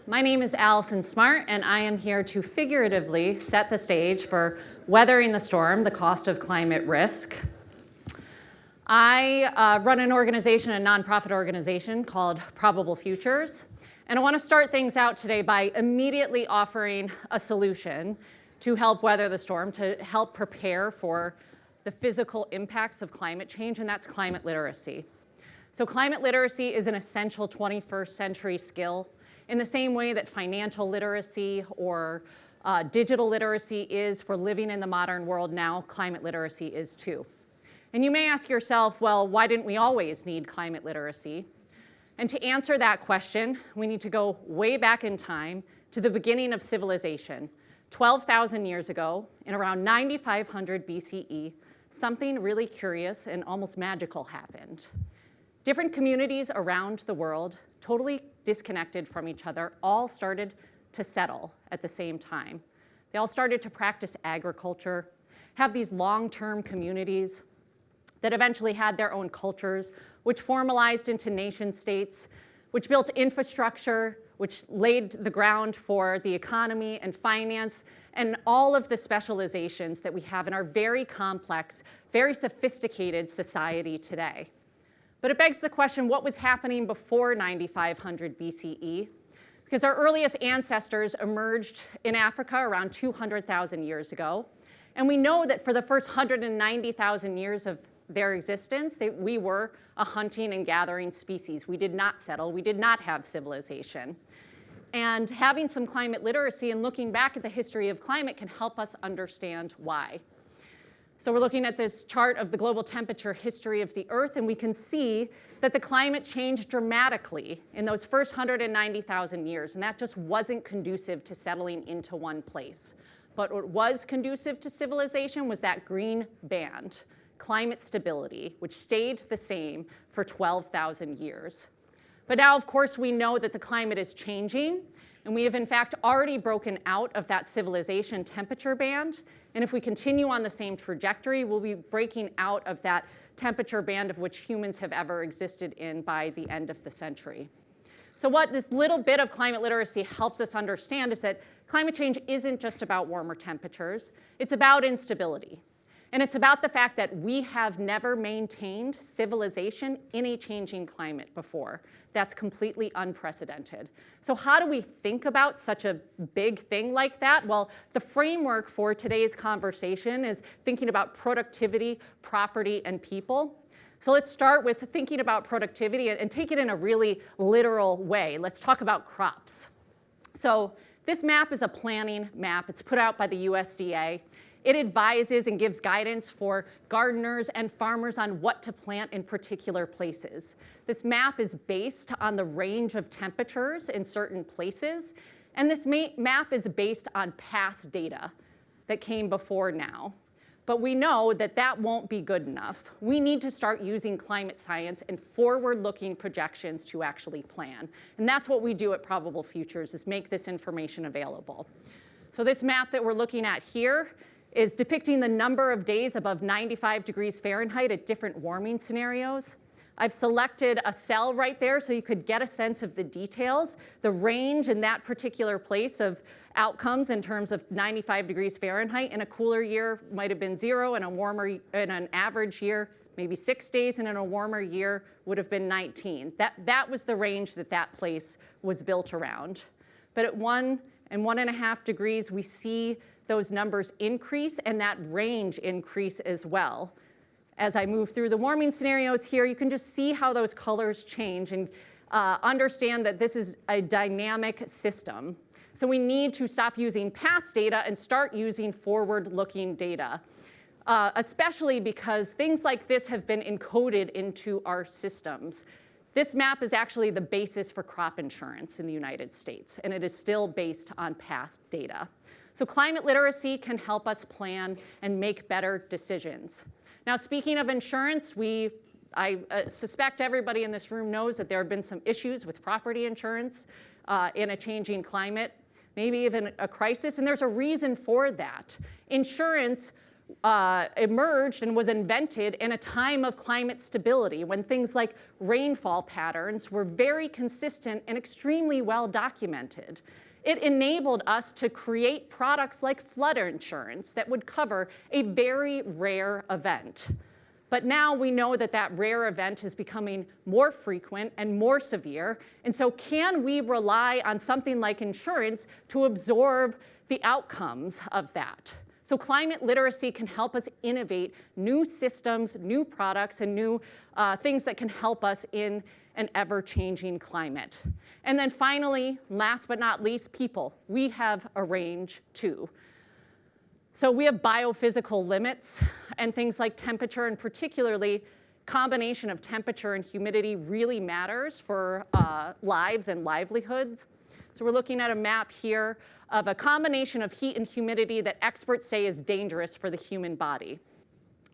My name is Allisons Chart, and I am here to figuratively set the stage for weathering the storm, the cost of climate risk. I run an organization, a nonprofit organization called Probable Futures, and I want to start things out today by immediately offering a solution to help weather the storm, to help prepare for the physical impacts of climate change, and that's climate literacy. So climate literacy is an essential 21st century skill in the same way that financial literacy or digital literacy is for living in the modern world now, climate literacy is too. And you may ask yourself, well, why didn't we always need climate literacy? And to answer that question, we need to go way back in time to the beginning of civilization. 12,000 years ago, in around 9500 BCE, something really curious and almost magical happened. Different communities around the world, totally disconnected from each other, all started to settle at the same time. They all started to practice agriculture, have these long-term communities that eventually had their own cultures, which formalized into nation states, which built infrastructure, which laid the ground for the economy and finance, and all of the specializations that we have in our very complex, very sophisticated society today. But it begs the question, what was happening before 9500 BCE? Because our earliest ancestors emerged in Africa around 200,000 years ago. And we know that for the first 190,000 years of their existence, we were a hunting and gathering species. We did not settle. We did not have civilization. And having some climate literacy and looking back at the history of climate can help us understand why. So we're looking at this chart of the global temperature history of the Earth, and we can see that the climate changed dramatically in those first 190,000 years, and that just wasn't conducive to settling into one place. But what was conducive to civilization was that green band, climate stability, which stayed the same for 12,000 years. But now, of course, we know that the climate is changing, and we have, in fact, already broken out of that civilization temperature band. And if we continue on the same trajectory, we'll be breaking out of that temperature band of which humans have ever existed in by the end of the century. So what this little bit of climate literacy helps us understand is that climate change isn't just about warmer temperatures. It's about instability. And it's about the fact that we have never maintained civilization in a changing climate before. That's completely unprecedented. So how do we think about such a big thing like that? Well, the framework for today's conversation is thinking about productivity, property, and people. So let's start with thinking about productivity and take it in a really literal way. Let's talk about crops. So this map is a planning map. It's put out by the USDA. It advises and gives guidance for gardeners and farmers on what to plant in particular places. This map is based on the range of temperatures in certain places, and this map is based on past data that came before now. But we know that that won't be good enough. We need to start using climate science and forward-looking projections to actually plan. And that's what we do at Probable Futures, is make this information available. So this map that we're looking at here is depicting the number of days above 95 degrees Fahrenheit at different warming scenarios. I've selected a cell right there so you could get a sense of the details. The range in that particular place of outcomes in terms of 95 degrees Fahrenheit in a cooler year might have been 0, and an average year, maybe 6 days, and in a warmer year would have been 19. That was the range that place was built around. But at 1 and 1.5 degrees, we see those numbers increase and that range increase as well. As I move through the warming scenarios here, you can just see how those colors change and understand that this is a dynamic system. So we need to stop using past data and start using forward-looking data, especially because things like this have been encoded into our systems. This map is actually the basis for crop insurance in the United States, and it is still based on past data. So climate literacy can help us plan and make better decisions. Now, speaking of insurance, I suspect everybody in this room knows that there have been some issues with property insurance in a changing climate, maybe even a crisis, and there's a reason for that. Insurance emerged and was invented in a time of climate stability when things like rainfall patterns were very consistent and extremely well documented. It enabled us to create products like flood insurance that would cover a very rare event. But now we know that that rare event is becoming more frequent and more severe. And so can we rely on something like insurance to absorb the outcomes of that? So climate literacy can help us innovate new systems, new products, and new things that can help us in an ever-changing climate. And then finally, last but not least, people. We have a range too. So we have biophysical limits and things like temperature, and particularly combination of temperature and humidity really matters for lives and livelihoods. So we're looking at a map here of a combination of heat and humidity that experts say is dangerous for the human body.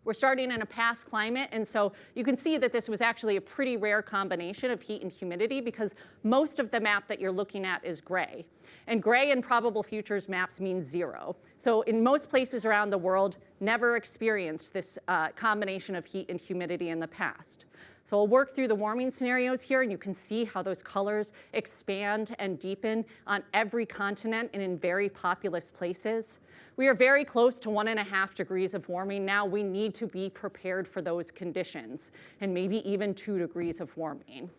We're starting in a past climate, and so you can see that this was actually a pretty rare combination of heat and humidity because most of the map that you're looking at is gray. And gray in probable futures maps means 0. So in most places around the world, never experienced this combination of heat and humidity in the past. So I'll work through the warming scenarios here, and you can see how those colors expand and deepen on every continent and in very populous places. We are very close to 1.5 degrees of warming now. We need to be prepared for those conditions, and maybe even 2 degrees of warming.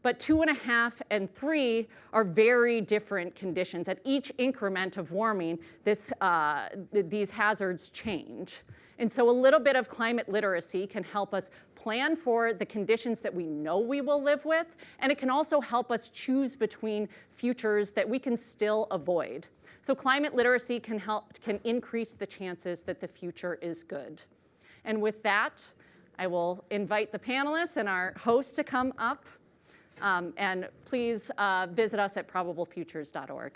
But 2.5 and 3 are very different conditions. At each increment of warming, these hazards change. And so a little bit of climate literacy can help us plan for the conditions that we know we will live with, and it can also help us choose between futures that we can still avoid. So climate literacy can increase the chances that the future is good. And with that, I will invite the panelists and our host to come up. And please visit us at probablefutures.org.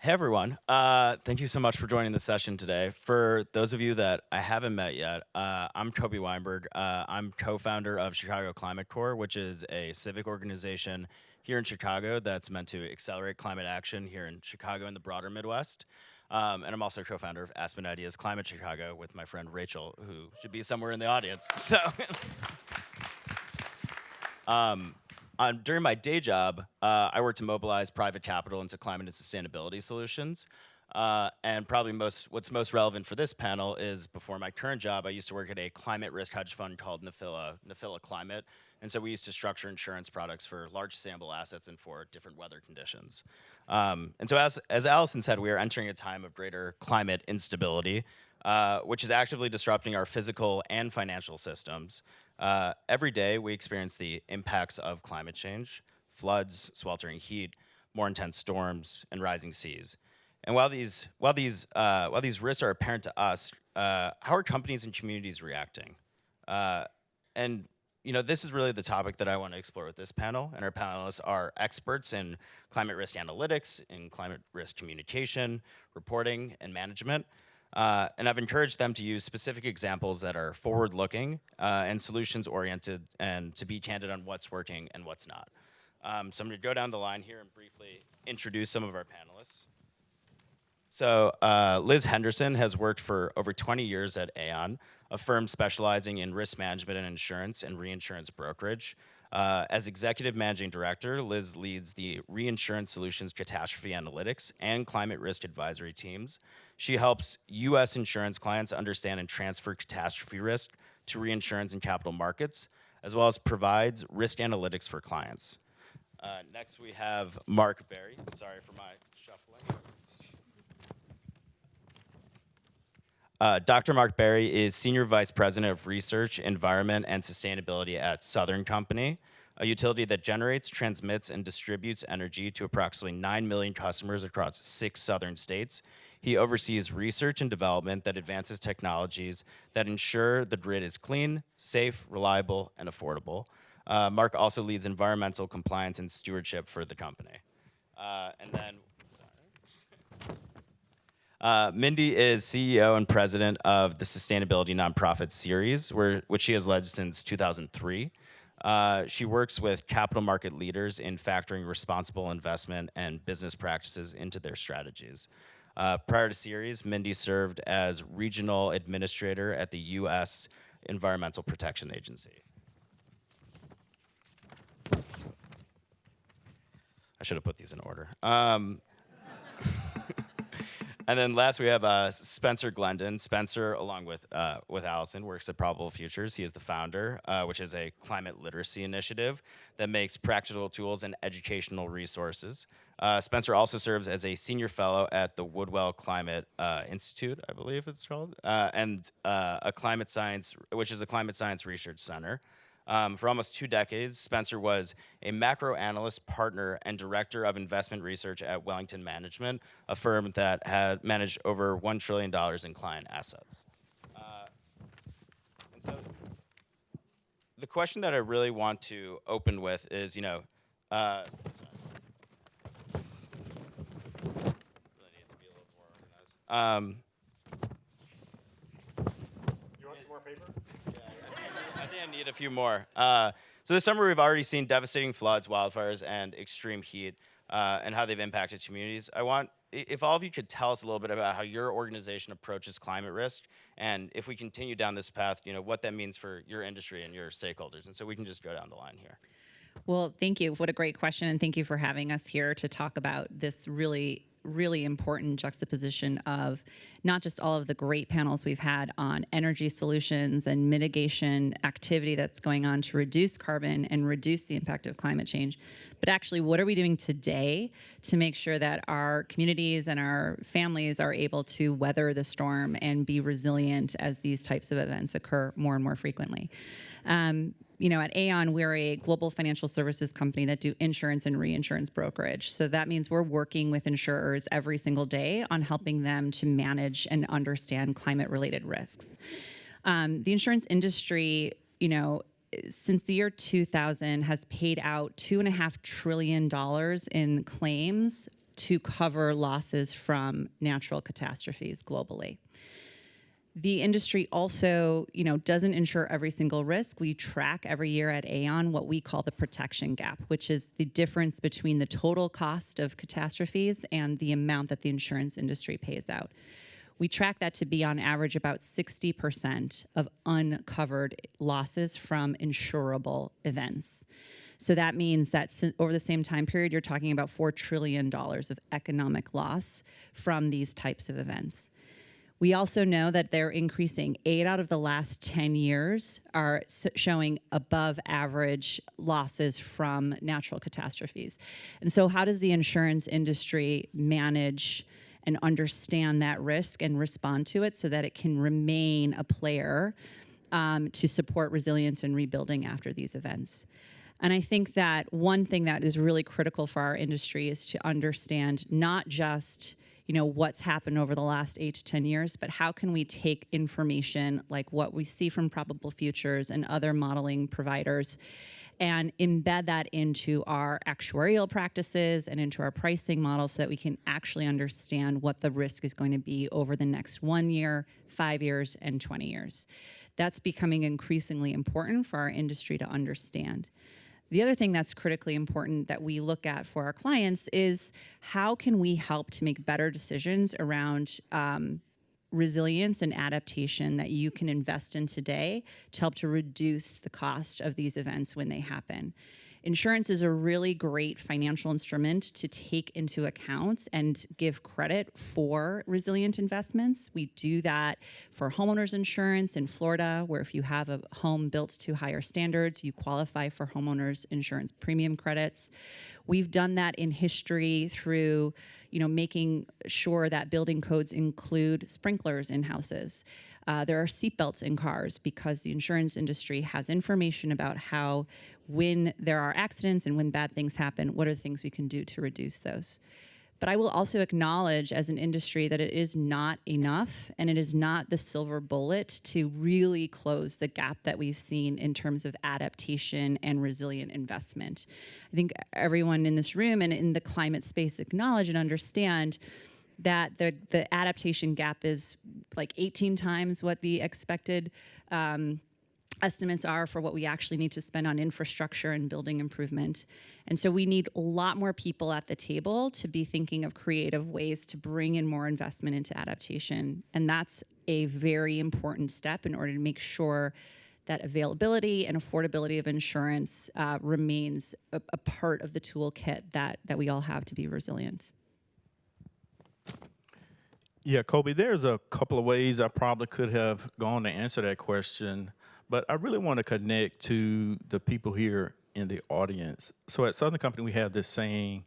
Hey everyone, thank you so much for joining the session today. For those of you that I haven't met yet, I'm Kobe Weinberg. I'm co-founder of Chicago Climate Corps, which is a civic organization here in Chicago that's meant to accelerate climate action here in Chicago and the broader Midwest. And I'm also co-founder of Aspen Ideas Climate Chicago with my friend Rachel, who should be somewhere in the audience. So. During my day job, I work to mobilize private capital into climate and sustainability solutions. And probably what's most relevant for this panel is before my current job, I used to work at a climate risk hedge fund called Nephila Climate. And so we used to structure insurance products for large sustainable assets and for different weather conditions. And so as Allison said, we are entering a time of greater climate instability, which is actively disrupting our physical and financial systems. Every day we experience the impacts of climate change: floods, sweltering heat, more intense storms, and rising seas. And while these risks are apparent to us, how are companies and communities reacting? And this is really the topic that I want to explore with this panel. And our panelists are experts in climate risk analytics, in climate risk communication, reporting, and management. And I've encouraged them to use specific examples that are forward-looking and solutions-oriented, and to be candid on what's working and what's not. So I'm going to go down the line here and briefly introduce some of our panelists. So Liz Henderson has worked for over 20 years at Aon, a firm specializing in risk management and insurance and reinsurance brokerage. As executive managing director, Liz leads the Reinsurance Solutions Catastrophe Analytics and Climate Risk Advisory teams. She helps U.S. insurance clients understand and transfer catastrophe risk to reinsurance and capital markets, as well as provides risk analytics for clients. Next, we have Mark Berry. Sorry for my shuffling. Dr. Mark Berry is Senior Vice President of Research, Environment, and Sustainability at Southern Company, a utility that generates, transmits, and distributes energy to approximately 9 million customers across 6 southern states. He oversees research and development that advances technologies that ensure the grid is clean, safe, reliable, and affordable. Mark also leads environmental compliance and stewardship for the company. Mindy is CEO and president of the Sustainability Nonprofit Series, which she has led since 2003. She works with capital market leaders in factoring responsible investment and business practices into their strategies. Prior to Ceres, Mindy served as regional administrator at the U.S. Environmental Protection Agency. I should have put these in order. And then last we have Spencer Glendon. Spencer, along with Allison, works at Probable Futures. He is the founder, which is a climate literacy initiative that makes practical tools and educational resources. Spencer also serves as a senior fellow at the Woodwell Climate Institute, I believe it's called, and a climate science, which is a climate science research center. For almost 2 decades, Spencer was a macro analyst, partner, and director of investment research at Wellington Management, a firm that had managed over $1 trillion in client assets. And so the question that I really want to open with is, really need to be a little more organized. You want some more paper? I think I need a few more. So this summer, we've already seen devastating floods, wildfires, and extreme heat, and how they've impacted communities. I want, if all of you could tell us a little bit about how your organization approaches climate risk, and if we continue down this path, what that means for your industry and your stakeholders. And so we can just go down the line here. Well, thank you. What a great question. And thank you for having us here to talk about this really important juxtaposition of not just all of the great panels we've had on energy solutions and mitigation activity that's going on to reduce carbon and reduce the impact of climate change, but actually what are we doing today to make sure that our communities and our families are able to weather the storm and be resilient as these types of events occur more and more frequently. At Aon, we're a global financial services company that do insurance and reinsurance brokerage. So that means we're working with insurers every single day on helping them to manage and understand climate-related risks. The insurance industry, since the year 2000, has paid out $2.5 trillion in claims to cover losses from natural catastrophes globally. The industry also, doesn't insure every single risk. We track every year at Aon what we call the protection gap, which is the difference between the total cost of catastrophes and the amount that the insurance industry pays out. We track that to be on average about 60% of uncovered losses from insurable events. So that means that over the same time period, you're talking about $4 trillion of economic loss from these types of events. We also know that they're increasing. 8 out of the last 10 years are showing above average losses from natural catastrophes. And so how does the insurance industry manage and understand that risk and respond to it so that it can remain a player to support resilience and rebuilding after these events? And I think that one thing that is really critical for our industry is to understand not just what's happened over the last 8 to 10 years, but how can we take information like what we see from Probable Futures and other modeling providers and embed that into our actuarial practices and into our pricing models so that we can actually understand what the risk is going to be over the next 1 year, 5 years, and 20 years. That's becoming increasingly important for our industry to understand. The other thing that's critically important that we look at for our clients is how can we help to make better decisions around resilience and adaptation that you can invest in today to help to reduce the cost of these events when they happen. Insurance is a really great financial instrument to take into account and give credit for resilient investments. We do that for homeowners insurance in Florida, where if you have a home built to higher standards, you qualify for homeowners insurance premium credits. We've done that in history through making sure that building codes include sprinklers in houses. There are seatbelts in cars because the insurance industry has information about how when there are accidents and when bad things happen, what are the things we can do to reduce those. But I will also acknowledge as an industry that it is not enough and it is not the silver bullet to really close the gap that we've seen in terms of adaptation and resilient investment. I think everyone in this room and in the climate space acknowledge and understand that the adaptation gap is like 18 times what the expected estimates are for what we actually need to spend on infrastructure and building improvement. And so we need a lot more people at the table to be thinking of creative ways to bring in more investment into adaptation. And that's a very important step in order to make sure that availability and affordability of insurance remains a part of the toolkit that we all have to be resilient. Yeah, Kobe, there's a couple of ways I probably could have gone to answer that question, but I really want to connect to the people here in the audience. So at Southern Company, we have this saying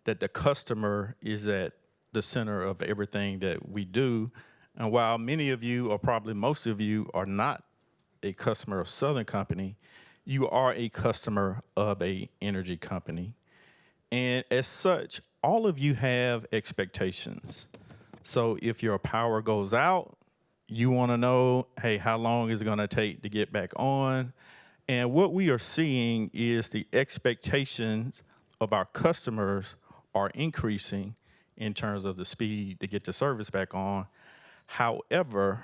that the customer is at the center of everything that we do. And while many of you, or probably most of you, are not a customer of Southern Company, you are a customer of a energy company. And as such, all of you have expectations. So if your power goes out, you want to know, hey, how long is it going to take to get back on? And what we are seeing is the expectations of our customers are increasing in terms of the speed to get the service back on. However,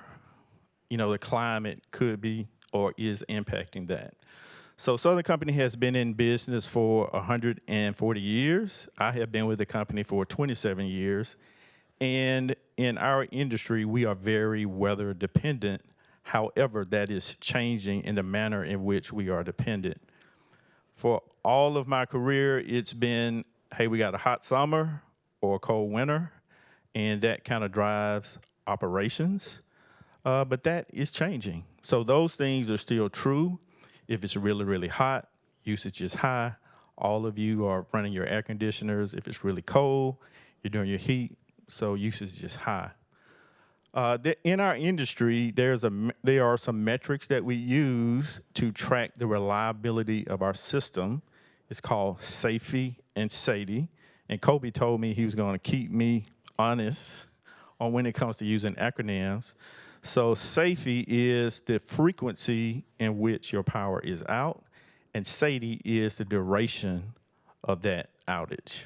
the climate could be or is impacting that. So Southern Company has been in business for 140 years. I have been with the company for 27 years. And in our industry, we are very weather dependent. However, that is changing in the manner in which we are dependent. For all of my career, it's been, hey, we got a hot summer or a cold winter, and that kind of drives operations. But that is changing. So those things are still true. If it's really, really hot, usage is high. All of you are running your air conditioners. If it's really cold, you're doing your heat. So usage is high. In our industry, there are some metrics that we use to track the reliability of our system. It's called SAFE and SAIDI. And Kobe told me he was going to keep me honest on when it comes to using acronyms. So SAFE is the frequency in which your power is out, and SAIDI is the duration of that outage.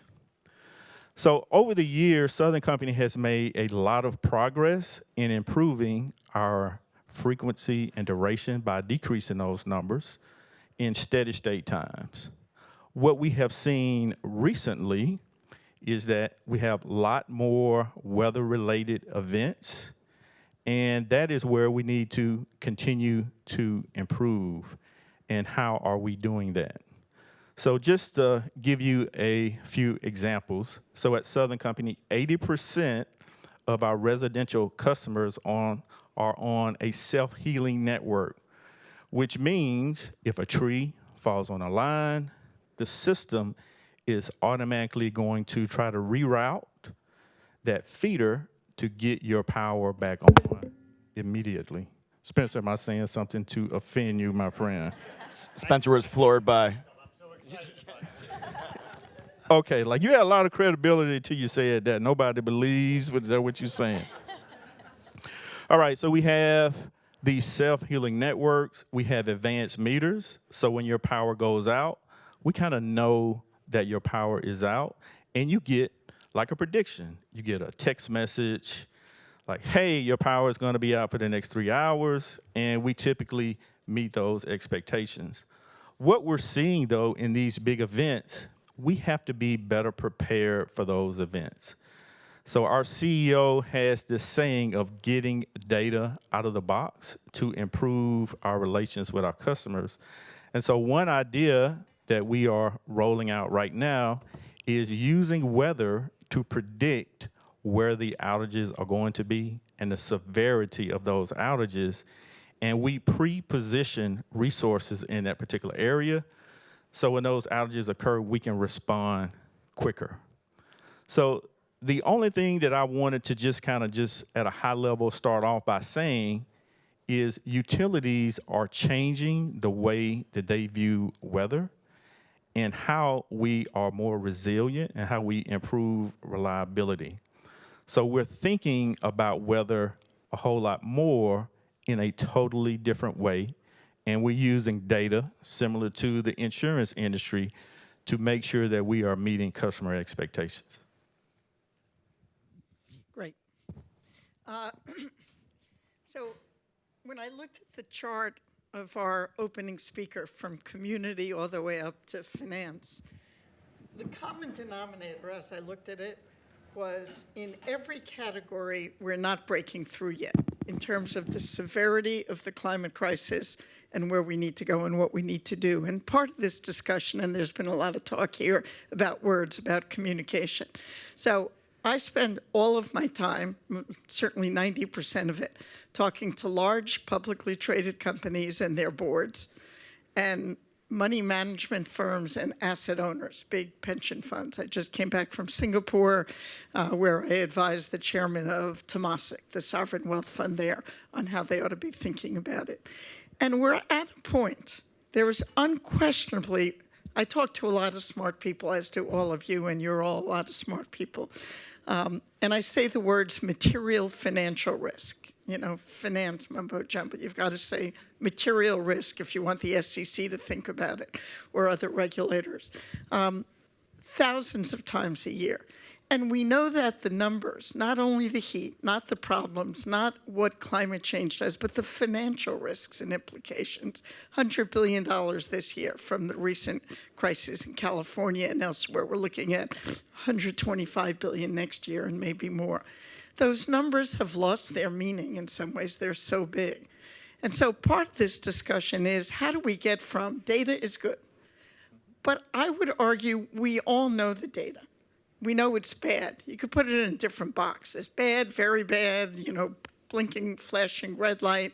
So over the years, Southern Company has made a lot of progress in improving our frequency and duration by decreasing those numbers in steady state times. What we have seen recently is that we have a lot more weather-related events, and that is where we need to continue to improve. And how are we doing that? So just to give you a few examples, so at Southern Company, 80% of our residential customers are on a self-healing network, which means if a tree falls on a line, the system is automatically going to try to reroute that feeder to get your power back on immediately. Spencer, am I saying something to offend you, my friend? Spencer was floored by. Okay, like you had a lot of credibility till you said that. Nobody believes what you're saying. All right, so we have these self-healing networks. We have advanced meters. So when your power goes out, we kind of know that your power is out, and you get like a prediction. You get a text message like, hey, your power is going to be out for the next 3 hours, and we typically meet those expectations. What we're seeing, though, in these big events, we have to be better prepared for those events. So our CEO has this saying of getting data out of the box to improve our relations with our customers. And so one idea that we are rolling out right now is using weather to predict where the outages are going to be and the severity of those outages. And we pre-position resources in that particular area. So when those outages occur, we can respond quicker. So the only thing that I wanted to just at a high level start off by saying is utilities are changing the way that they view weather and how we are more resilient and how we improve reliability. So we're thinking about weather a whole lot more in a totally different way. And we're using data similar to the insurance industry to make sure that we are meeting customer expectations. Great. So when I looked at the chart of our opening speaker, from community all the way up to finance. The common denominator, as I looked at it, was in every category we're not breaking through yet in terms of the severity of the climate crisis and where we need to go and what we need to do. And part of this discussion, and there's been a lot of talk here about words, about communication. So I spend all of my time, certainly 90% of it, talking to large publicly traded companies and their boards, and money management firms and asset owners, big pension funds. I just came back from Singapore, where I advised the chairman of Temasek, the sovereign wealth fund there, on how they ought to be thinking about it. And we're at a point, there is unquestionably, I talk to a lot of smart people, as do all of you, and you're all a lot of smart people. And I say the words material financial risk. You know, finance mumbo jumbo. You've got to say material risk if you want the SEC to think about it, or other regulators, thousands of times a year. And we know that the numbers, not only the heat, not the problems, not what climate change does, but the financial risks and implications. $100 billion this year from the recent crisis in California and elsewhere. We're looking at $125 billion next year and maybe more. Those numbers have lost their meaning in some ways. They're so big. And so part of this discussion is, how do we get from data is good, but I would argue we all know the data. We know it's bad. You could put it in a different box. It's bad, very bad, you know, blinking, flashing red light,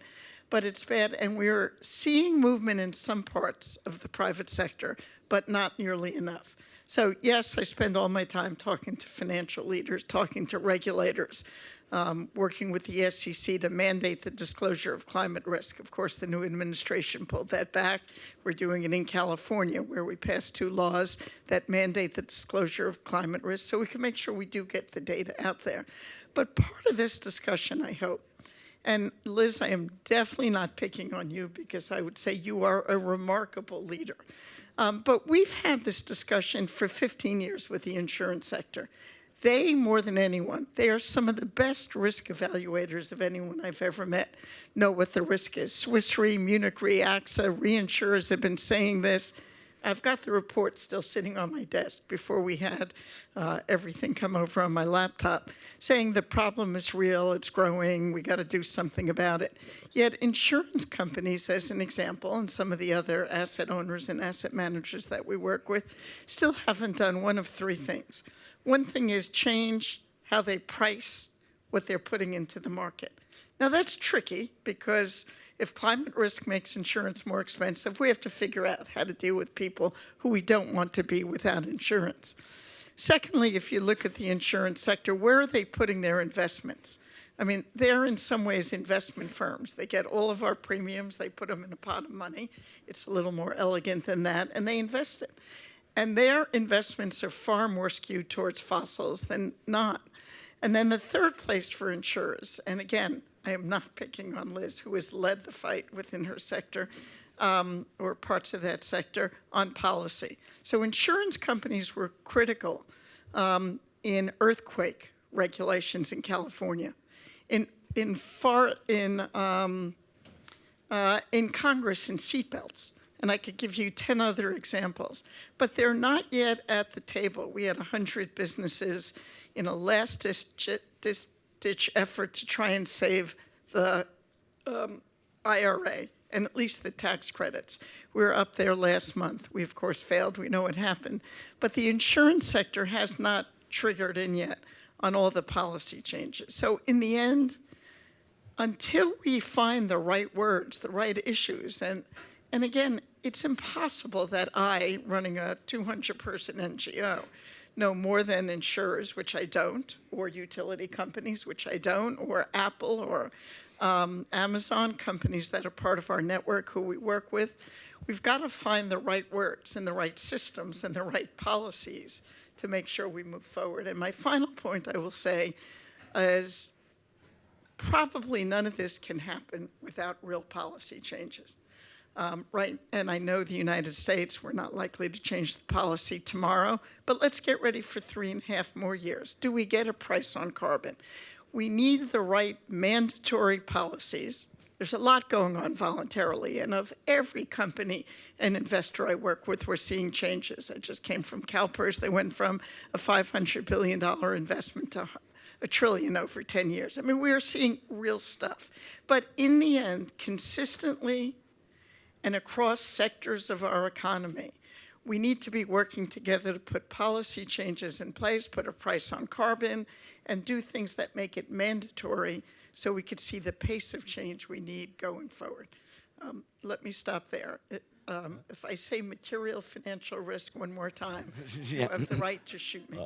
but it's bad. And we're seeing movement in some parts of the private sector, but not nearly enough. So yes, I spend all my time talking to financial leaders, talking to regulators, working with the SEC to mandate the disclosure of climate risk. Of course, the new administration pulled that back. We're doing it in California, where we passed 2 laws that mandate the disclosure of climate risk, so we can make sure we do get the data out there. But part of this discussion, I hope, and Liz, I am definitely not picking on you, because I would say you are a remarkable leader. But we've had this discussion for 15 years with the insurance sector. They, more than anyone, they are some of the best risk evaluators of anyone I've ever met, know what the risk is. Swiss Re, Munich Re, AXA, reinsurers have been saying this. I've got the report still sitting on my desk before we had everything come over on my laptop, saying the problem is real, it's growing, we got to do something about it. Yet insurance companies, as an example, and some of the other asset owners and asset managers that we work with, still haven't done one of 3 things. One thing is change how they price what they're putting into the market. Now that's tricky, because if climate risk makes insurance more expensive, we have to figure out how to deal with people who we don't want to be without insurance. Secondly, if you look at the insurance sector, where are they putting their investments? I mean, they're in some ways investment firms. They get all of our premiums, they put them in a pot of money. It's a little more elegant than that, and they invest it. And their investments are far more skewed towards fossils than not. And then the third place for insurers, and again, I am not picking on Liz, who has led the fight within her sector, or parts of that sector, on policy. So insurance companies were critical in earthquake regulations in California, in Congress in seatbelts. And I could give you 10 other examples, but they're not yet at the table. We had 100 businesses in a last-ditch effort to try and save the IRA and at least the tax credits. We were up there last month. We, of course, failed. We know what happened. But the insurance sector has not triggered in yet on all the policy changes. So in the end, until we find the right words, the right issues, and again, it's impossible that I, running a 200-person NGO, know more than insurers, which I don't, or utility companies, which I don't, or Apple or Amazon, companies that are part of our network who we work with. We've got to find the right words and the right systems and the right policies to make sure we move forward. And my final point, I will say, is probably none of this can happen without real policy changes. Right, and I know the United States, we're not likely to change the policy tomorrow, but let's get ready for 3.5 more years. Do we get a price on carbon? We need the right mandatory policies There's a lot going on voluntarily, and of every company and investor I work with, we're seeing changes. I just came from CalPERS. They went from a $500 billion investment to $1 trillion over 10 years. I mean, we're seeing real stuff. But in the end, consistently and across sectors of our economy, we need to be working together to put policy changes in place, put a price on carbon, and do things that make it mandatory so we could see the pace of change we need going forward. Let me stop there. If I say material financial risk one more time, you have the right to shoot me.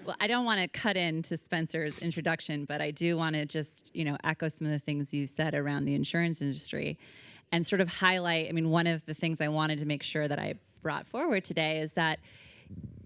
Well, I don't want to cut into Spencer's introduction, but I do want to just, echo some of the things you said around the insurance industry and sort of highlight, one of the things I wanted to make sure that I brought forward today is that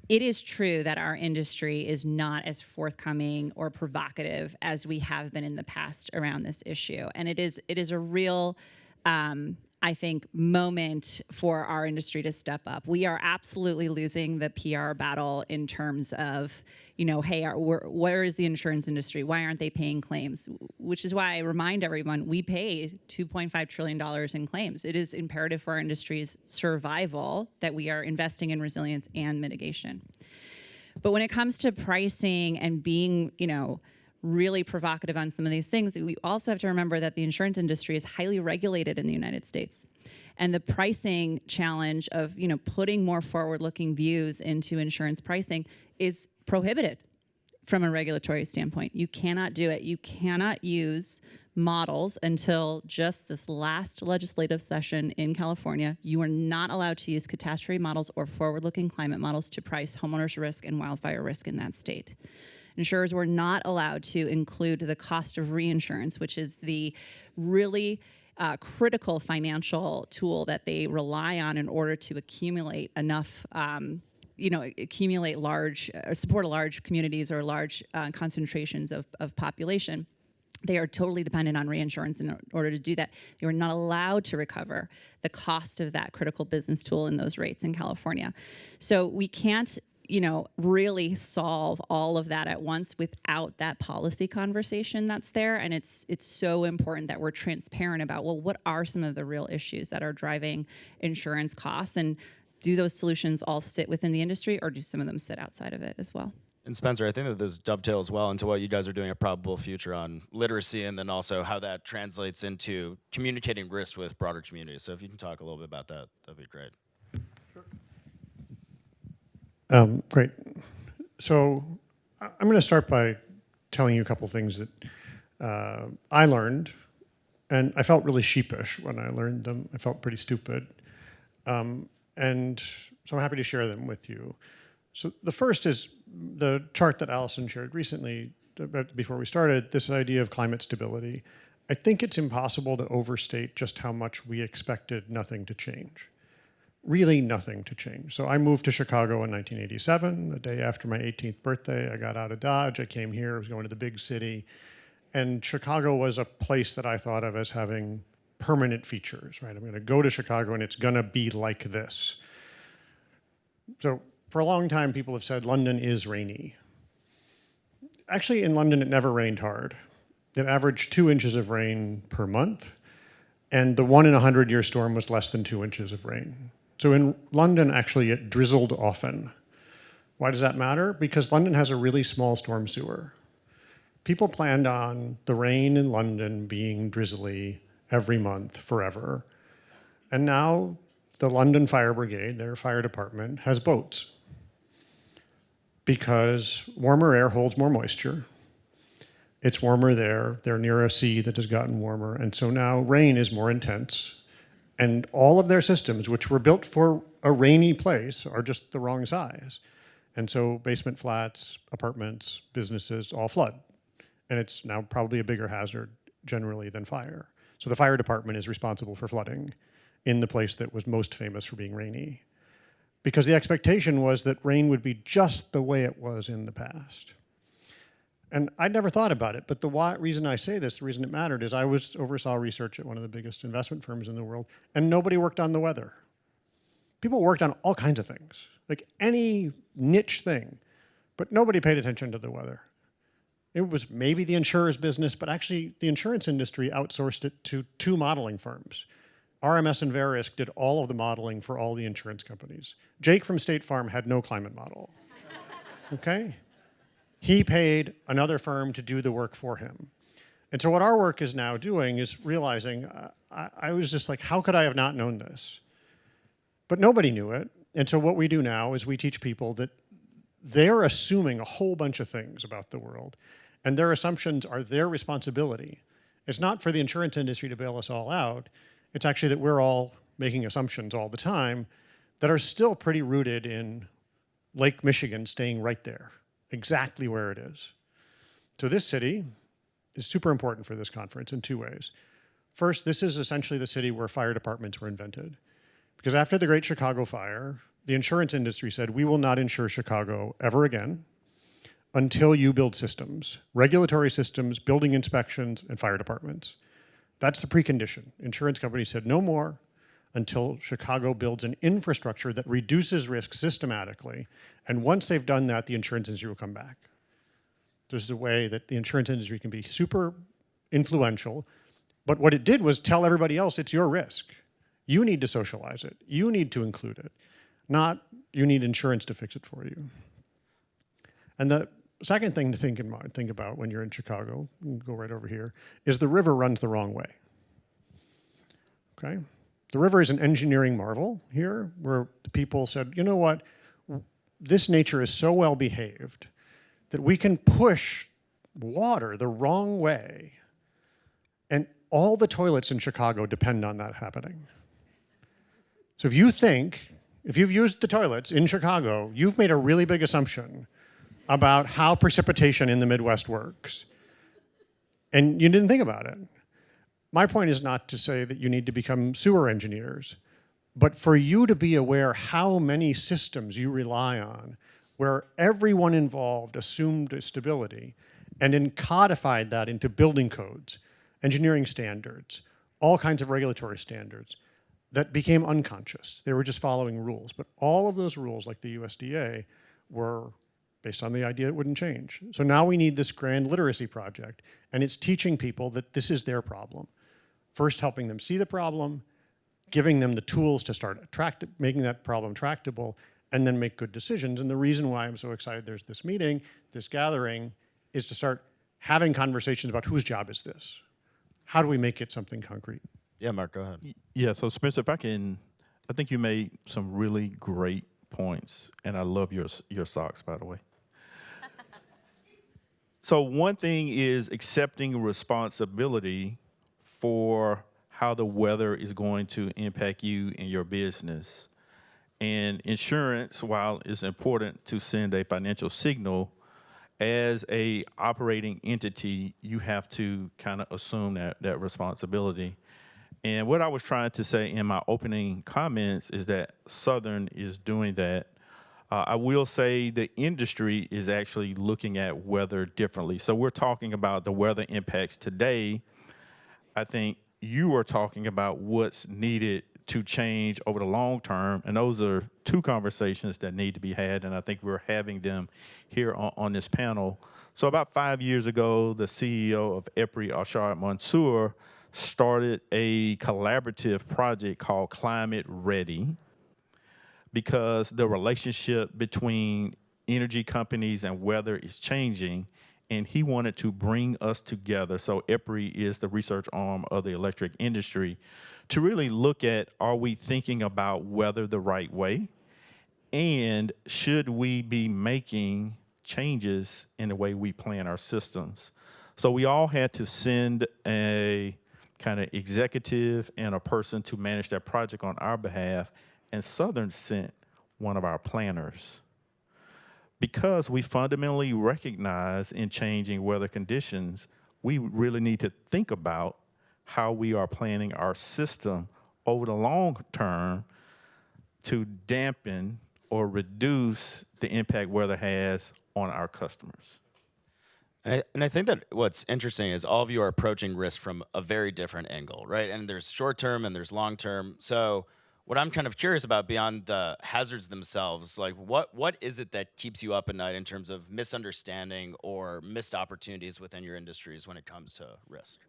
it is true that our industry is not as forthcoming or provocative as we have been in the past around this issue. And it is a real, I think, moment for our industry to step up. We are absolutely losing the PR battle in terms of, hey, where is the insurance industry? Why aren't they paying claims? Which is why I remind everyone, we pay $2.5 trillion in claims. It is imperative for our industry's survival that we are investing in resilience and mitigation. But when it comes to pricing and being, really provocative on some of these things, we also have to remember that the insurance industry is highly regulated in the United States. And the pricing challenge of, putting more forward-looking views into insurance pricing is prohibited from a regulatory standpoint. You cannot do it. You cannot use models until just this last legislative session in California. You are not allowed to use catastrophe models or forward-looking climate models to price homeowners risk and wildfire risk in that state. Insurers were not allowed to include the cost of reinsurance, which is the really critical financial tool that they rely on in order to accumulate enough, support large communities or large concentrations of population. They are totally dependent on reinsurance in order to do that. They were not allowed to recover the cost of that critical business tool in those rates in California. So we can't really solve all of that at once without that policy conversation that's there. And it's so important that we're transparent about, well, what are some of the real issues that are driving insurance costs? And do those solutions all sit within the industry, or do some of them sit outside of it as well? And Spencer, I think that this dovetails well into what you guys are doing at Probable Future on literacy, and then also how that translates into communicating risk with broader communities. So if you can talk a little bit about that, that'd be great. Great. So I'm going to start by telling you a couple things that I learned, and I felt really sheepish when I learned them. I felt pretty stupid. And so I'm happy to share them with you. So the first is the chart that Allison shared recently before we started, this idea of climate stability. I think it's impossible to overstate just how much we expected nothing to change. Really nothing to change. So I moved to Chicago in 1987, the day after my 18th birthday. I got out of Dodge, I came here, I was going to the big city. And Chicago was a place that I thought of as having permanent features, right? I'm gonna go to Chicago and it's gonna be like this. So for a long time, people have said London is rainy. Actually, in London, it never rained hard. It averaged 2 inches of rain per month, and the 1 in 100-year storm was less than 2 inches of rain. So in London, actually, it drizzled often. Why does that matter? Because London has a really small storm sewer. People planned on the rain in London being drizzly every month forever. And now the London Fire Brigade, their fire department, has boats because warmer air holds more moisture. It's warmer there. They're near a sea that has gotten warmer. And so now rain is more intense. And all of their systems, which were built for a rainy place, are just the wrong size. And so basement flats, apartments, businesses all flood. And it's now probably a bigger hazard generally than fire. So the fire department is responsible for flooding in the place that was most famous for being rainy. Because the expectation was that rain would be just the way it was in the past. And I'd never thought about it, but the reason I say this, the reason it mattered, is I oversaw research at one of the biggest investment firms in the world, and nobody worked on the weather. People worked on all kinds of things, like any niche thing, but nobody paid attention to the weather. It was maybe the insurer's business, but actually the insurance industry outsourced it to 2 modeling firms. RMS and Verisk did all of the modeling for all the insurance companies. Jake from State Farm had no climate model, okay? He paid another firm to do the work for him. And so what our work is now doing is realizing, I was just like, how could I have not known this? But nobody knew it. And so what we do now is we teach people that they're assuming a whole bunch of things about the world, and their assumptions are their responsibility. It's not for the insurance industry to bail us all out. It's actually that we're all making assumptions all the time that are still pretty rooted in Lake Michigan staying right there, exactly where it is. So this city is super important for this conference in 2 ways. First, this is essentially the city where fire departments were invented. Because after the Great Chicago Fire, the insurance industry said, we will not insure Chicago ever again until you build systems, regulatory systems, building inspections, and fire departments. That's the precondition. Insurance companies said no more until Chicago builds an infrastructure that reduces risk systematically. And once they've done that, the insurance industry will come back. This is a way that the insurance industry can be super influential. But what it did was tell everybody else it's your risk. You need to socialize it. You need to include it. Not you need insurance to fix it for you. And the second thing to think about when you're in Chicago, go right over here, is the river runs the wrong way. Okay? The river is an engineering marvel here, where the people said, you know what, this nature is so well behaved that we can push water the wrong way, and all the toilets in Chicago depend on that happening. So if you've used the toilets in Chicago, you've made a really big assumption about how precipitation in the Midwest works. And you didn't think about it. My point is not to say that you need to become sewer engineers, but for you to be aware how many systems you rely on, where everyone involved assumed a stability, and then codified that into building codes, engineering standards, all kinds of regulatory standards that became unconscious. They were just following rules. But all of those rules, like the USDA, were based on the idea it wouldn't change. So now we need this grand literacy project, and it's teaching people that this is their problem. First, helping them see the problem, giving them the tools to start making that problem tractable, and then make good decisions. And the reason why I'm so excited there's this meeting, this gathering, is to start having conversations about whose job is this? How do we make it something concrete? Yeah, Mark, go ahead. Yeah, so Spencer, I think you made some really great points, and I love your socks, by the way. So one thing is accepting responsibility for how the weather is going to impact you and your business. And insurance, while it's important to send a financial signal, as a operating entity, you have to kind of assume that responsibility. And what I was trying to say in my opening comments is that Southern is doing that. I will say the industry is actually looking at weather differently. So we're talking about the weather impacts today. I think you are talking about what's needed to change over the long term, and those are 2 conversations that need to be had, and I think we're having them here on this panel. So about 5 years ago, the CEO of EPRI, Ashar Mansour, started a collaborative project called Climate Ready, because the relationship between energy companies and weather is changing, and he wanted to bring us together. So EPRI is the research arm of the electric industry, to really look at, are we thinking about weather the right way? And should we be making changes in the way we plan our systems? So we all had to send a kind of executive and a person to manage that project on our behalf, and Southern sent one of our planners. Because we fundamentally recognize in changing weather conditions, we really need to think about how we are planning our system over the long term to dampen or reduce the impact weather has on our customers. And I think that what's interesting is all of you are approaching risk from a very different angle, right? And there's short term and there's long term. So what I'm kind of curious about beyond the hazards themselves, like what is it that keeps you up at night in terms of misunderstanding or missed opportunities within your industries when it comes to risk?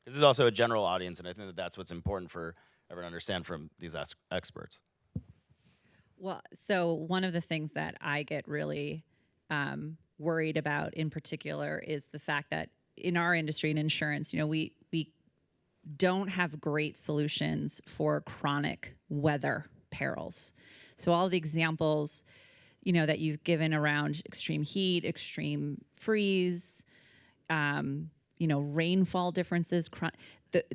This is also a general audience, and I think that that's what's important for everyone to understand from these experts. Well, so one of the things that I get really worried about in particular is the fact that in our industry, in insurance, we don't have great solutions for chronic weather perils. So all the examples, that you've given around extreme heat, extreme freeze, rainfall differences,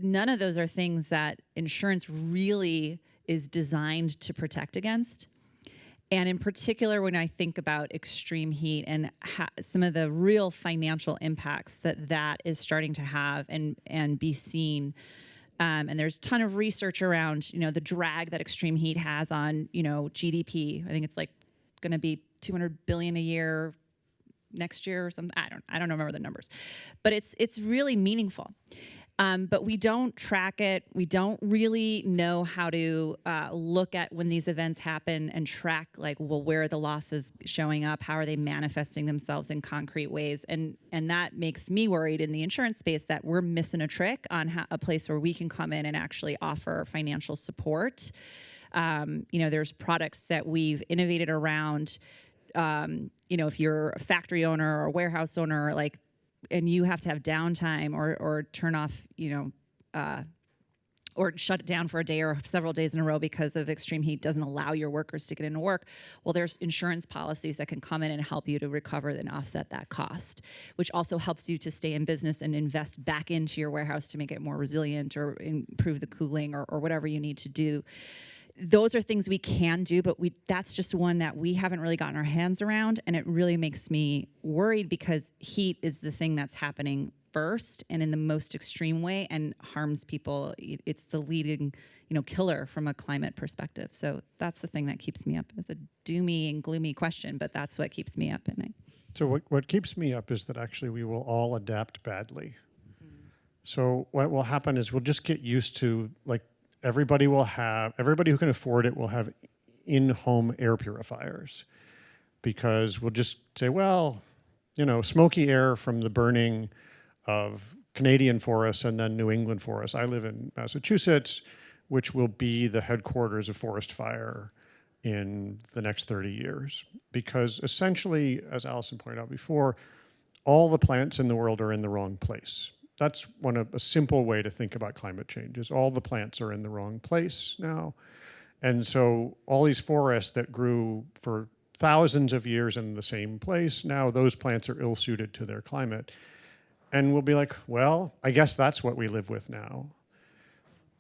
none of those are things that insurance really is designed to protect against. And in particular, when I think about extreme heat and some of the real financial impacts that is starting to have and be seen, and there's a ton of research around, the drag that extreme heat has on, GDP. I think it's like going to be $200 billion a year next year or something. I don't remember the numbers, but it's really meaningful. But we don't track it. We don't really know how to look at when these events happen and track, where are the losses showing up? How are they manifesting themselves in concrete ways? And that makes me worried in the insurance space that we're missing a trick on a place where we can come in and actually offer financial support. There's products that we've innovated around. If you're a factory owner or a warehouse owner, and you have to have downtime or turn off, or shut it down for a day or several days in a row because of extreme heat doesn't allow your workers to get into work. Well, there's insurance policies that can come in and help you to recover and offset that cost, which also helps you to stay in business and invest back into your warehouse to make it more resilient or improve the cooling or whatever you need to do. Those are things we can do, but that's just one that we haven't really gotten our hands around, and it really makes me worried because heat is the thing that's happening first and in the most extreme way and harms people. It's the leading, killer from a climate perspective. So that's the thing that keeps me up. It's a doomy and gloomy question, but that's what keeps me up at night. So what keeps me up is that actually we will all adapt badly. So what will happen is we'll just get used to, everybody who can afford it will have in-home air purifiers, because we'll just say, well, smoky air from the burning of Canadian forests and then New England forests. I live in Massachusetts, which will be the headquarters of forest fire in the next 30 years. Because essentially, as Allison pointed out before, all the plants in the world are in the wrong place. That's a simple way to think about climate change is all the plants are in the wrong place now. And so all these forests that grew for thousands of years in the same place, now those plants are ill-suited to their climate. And we'll be like, well, I guess that's what we live with now.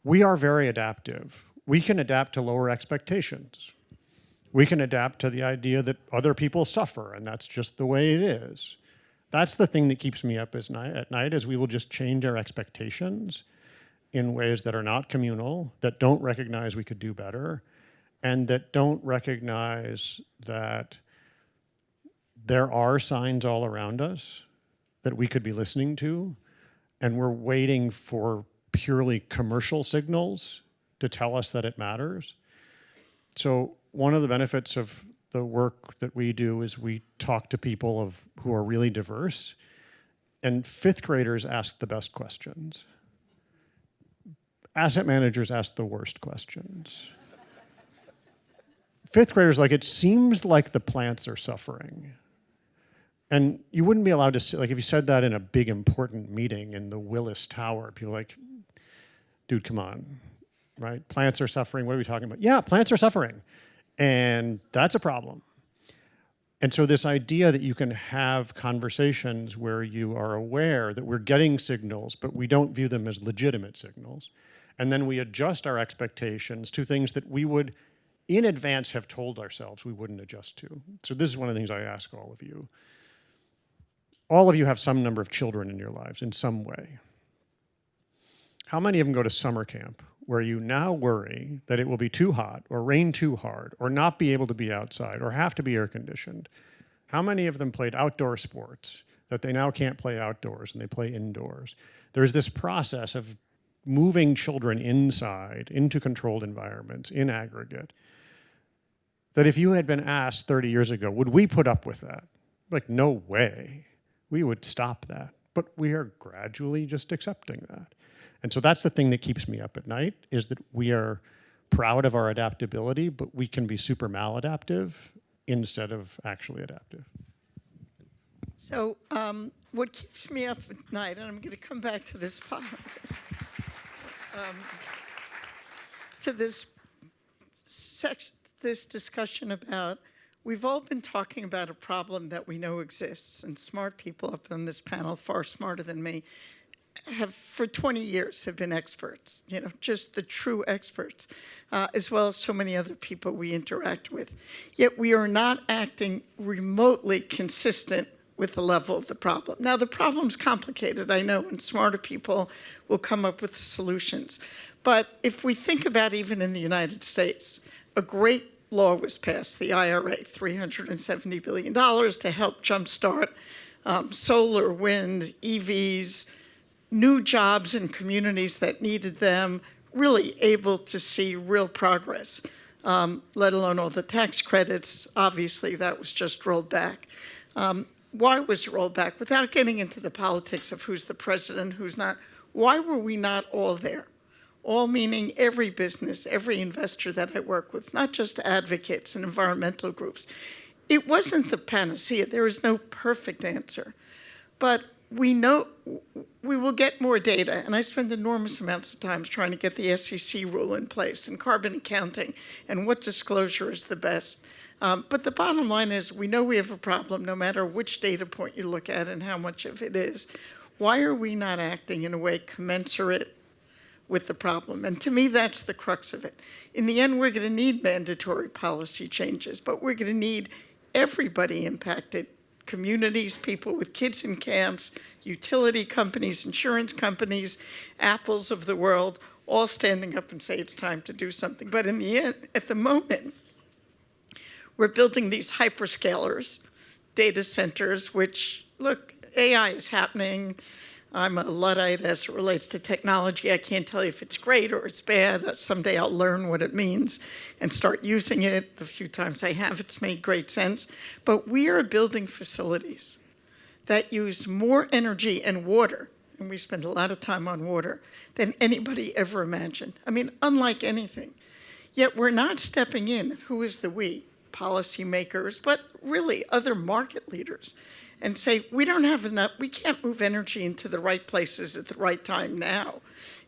We are very adaptive. We can adapt to lower expectations. We can adapt to the idea that other people suffer, and that's just the way it is. That's the thing that keeps me up at night is we will just change our expectations in ways that are not communal, that don't recognize we could do better, and that don't recognize that there are signs all around us that we could be listening to, and we're waiting for purely commercial signals to tell us that it matters. So one of the benefits of the work that we do is we talk to people who are really diverse, and fifth graders ask the best questions. Asset managers ask the worst questions. Fifth graders, it seems like the plants are suffering. And you wouldn't be allowed to say, if you said that in a big important meeting in the Willis Tower, people are like, dude, come on, right? Plants are suffering, what are we talking about? Yeah, plants are suffering. And that's a problem. And so this idea that you can have conversations where you are aware that we're getting signals, but we don't view them as legitimate signals, and then we adjust our expectations to things that we would in advance have told ourselves we wouldn't adjust to. So this is one of the things I ask all of you. All of you have some number of children in your lives in some way. How many of them go to summer camp where you now worry that it will be too hot or rain too hard or not be able to be outside or have to be air conditioned? How many of them played outdoor sports that they now can't play outdoors and they play indoors? There's this process of moving children inside into controlled environments in aggregate, that if you had been asked 30 years ago, would we put up with that? Like, no way. We would stop that. But we are gradually just accepting that. And so that's the thing that keeps me up at night, is that we are proud of our adaptability, but we can be super maladaptive instead of actually adaptive. So what keeps me up at night, and I'm going to come back to this this discussion about, we've all been talking about a problem that we know exists, and smart people up on this panel, far smarter than me, have for 20 years have been experts, just the true experts, as well as so many other people we interact with. Yet we are not acting remotely consistent with the level of the problem. Now, the problem's complicated, I know, and smarter people will come up with solutions. But if we think about, even in the United States, a great law was passed, the IRA, $370 billion to help jumpstart solar, wind, EVs, new jobs in communities that needed them, really able to see real progress, let alone all the tax credits. Obviously, that was just rolled back. Why was it rolled back? Without getting into the politics of who's the president, who's not, why were we not all there? All meaning every business, every investor that I work with, not just advocates and environmental groups. It wasn't the panacea. There is no perfect answer. But we know we will get more data, and I spend enormous amounts of time trying to get the SEC rule in place and carbon accounting and what disclosure is the best. But the bottom line is, we know we have a problem no matter which data point you look at and how much of it is. Why are we not acting in a way commensurate with the problem? And to me, that's the crux of it. In the end, we're going to need mandatory policy changes, but we're going to need everybody impacted, communities, people with kids in camps, utility companies, insurance companies, Apples of the world, all standing up and say it's time to do something. But in the end, at the moment, we're building these hyperscalers, data centers, which, look, AI is happening. I'm a Luddite as it relates to technology. I can't tell you if it's great or it's bad. Someday I'll learn what it means and start using it. The few times I have, it's made great sense. But we are building facilities that use more energy and water, and we spend a lot of time on water, than anybody ever imagined. I mean, unlike anything. Yet we're not stepping in. Who is the we? Policymakers, but really other market leaders, and say, we don't have enough, we can't move energy into the right places at the right time now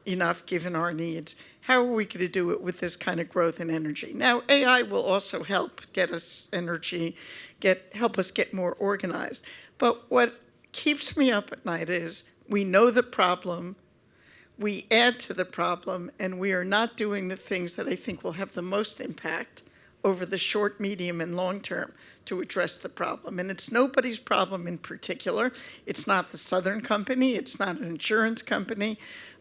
enough given our needs. How are we going to do it with this kind of growth in energy? Now, AI will also help get us energy, help us get more organized. But what keeps me up at night is, we know the problem, we add to the problem, and we are not doing the things that I think will have the most impact over the short, medium, and long term to address the problem. And it's nobody's problem in particular. It's not the Southern company. It's not an insurance company.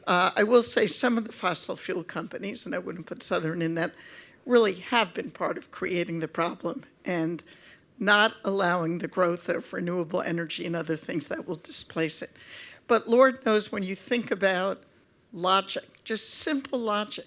I will say some of the fossil fuel companies, and I wouldn't put Southern in that, really have been part of creating the problem and not allowing the growth of renewable energy and other things that will displace it. But Lord knows, when you think about logic, just simple logic,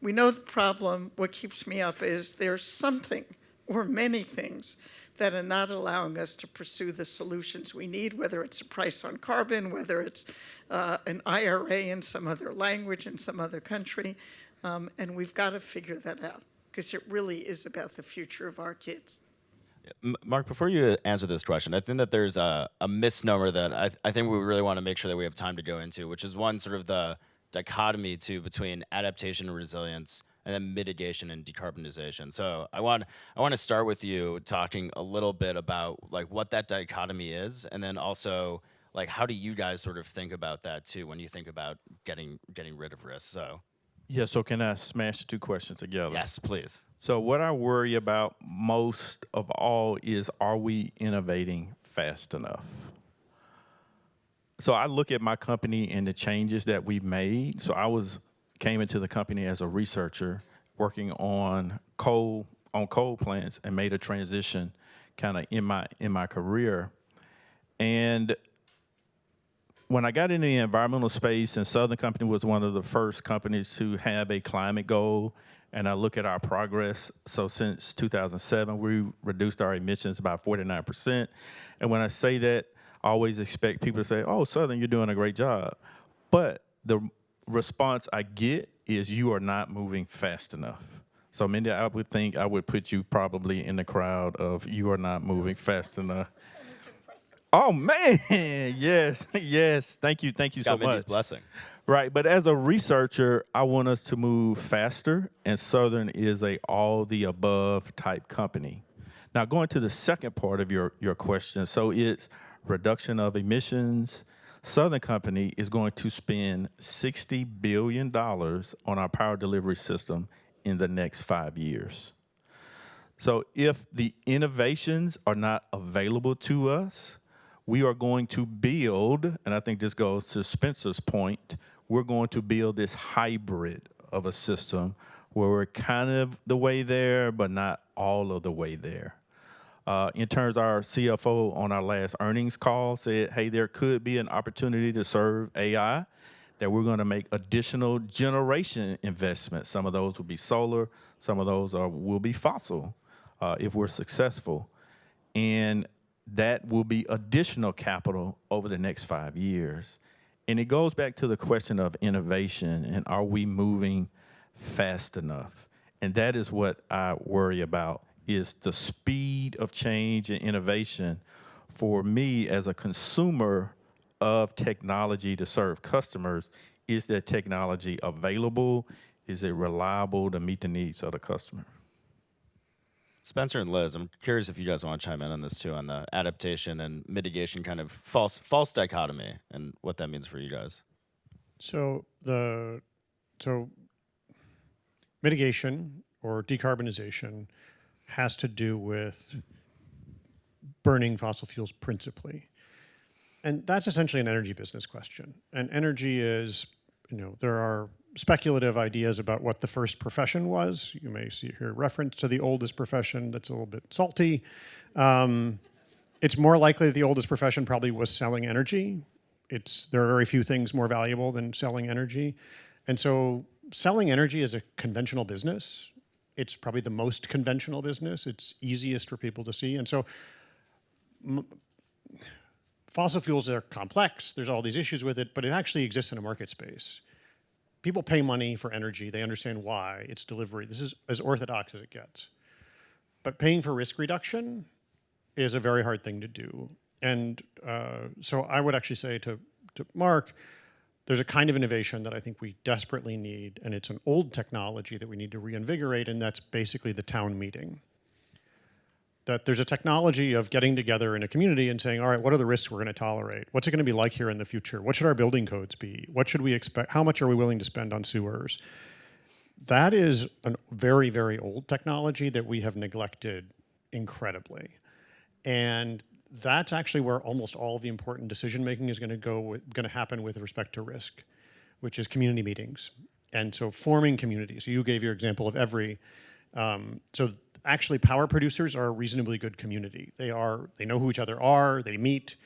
we know the problem. What keeps me up is there's something or many things that are not allowing us to pursue the solutions we need, whether it's a price on carbon, whether it's an IRA in some other language in some other country. And we've got to figure that out, because it really is about the future of our kids. Mark, before you answer this question, I think that there's a misnomer that I think we really want to make sure that we have time to go into, which is one, sort of the dichotomy between adaptation and resilience, and then mitigation and decarbonization. So I want to start with you talking a little bit about like what that dichotomy is, and then also like how do you guys sort of think about that too when you think about getting rid of risk? So Yeah, so can I smash the two questions together? yes, please. So what I worry about most of all is, are we innovating fast enough? So I look at my company and the changes that we've made. So I came into the company as a researcher working on coal plants, and made a transition kind of in my career. And when I got into the environmental space, and Southern Company was one of the first companies to have a climate goal, and I look at our progress. So since 2007, we reduced our emissions by 49%. And when I say that, I always expect people to say, oh, Southern, you're doing a great job. But the response I get is you are not moving fast enough. So Mindy, I would think I would put you probably in the crowd of you are not moving fast enough. Oh man, yes, yes. Thank you so Got Mindy's much. blessing. Right, but as a researcher, I want us to move faster, and Southern is a all the above type company. Now, going to the second part of your question, so it's reduction of emissions. Southern Company is going to spend $60 billion on our power delivery system in the next 5 years. So if the innovations are not available to us, we are going to build, and I think this goes to Spencer's point, we're going to build this hybrid of a system where we're kind of the way there, but not all of the way there. In terms of our CFO on our last earnings call said, hey, there could be an opportunity to serve AI, that we're going to make additional generation investments. Some of those will be solar, some of those will be fossil if we're successful. And that will be additional capital over the next 5 years. And it goes back to the question of innovation and are we moving fast enough? And that is what I worry about, is the speed of change and innovation. For me as a consumer of technology to serve customers, is that technology available? Is it reliable to meet the needs of the customer? Spencer and Liz, I'm curious if you guys want to chime in on this too, on the adaptation and mitigation kind of false dichotomy and what that means for you guys. So mitigation or decarbonization has to do with burning fossil fuels principally. And that's essentially an energy business question. And energy is, there are speculative ideas about what the first profession was. You may see here reference to the oldest profession that's a little bit salty. It's more likely that the oldest profession probably was selling energy. There are very few things more valuable than selling energy. And so selling energy is a conventional business. It's probably the most conventional business. It's easiest for people to see. And so fossil fuels are complex. There's all these issues with it, but it actually exists in a market space. People pay money for energy. They understand why. It's delivery. This is as orthodox as it gets. But paying for risk reduction is a very hard thing to do. And so I would actually say to Mark, there's a kind of innovation that I think we desperately need, and it's an old technology that we need to reinvigorate, and that's basically the town meeting. That there's a technology of getting together in a community and saying, all right, what are the risks we're going to tolerate? What's it going to be like here in the future? What should our building codes be? What should we expect? How much are we willing to spend on sewers? That is a very, very old technology that we have neglected incredibly. And that's actually where almost all of the important decision making is going to happen with respect to risk, which is community meetings. And so forming communities. So you gave your example of every. So actually, power producers are a reasonably good community. They know who each other are. They meet,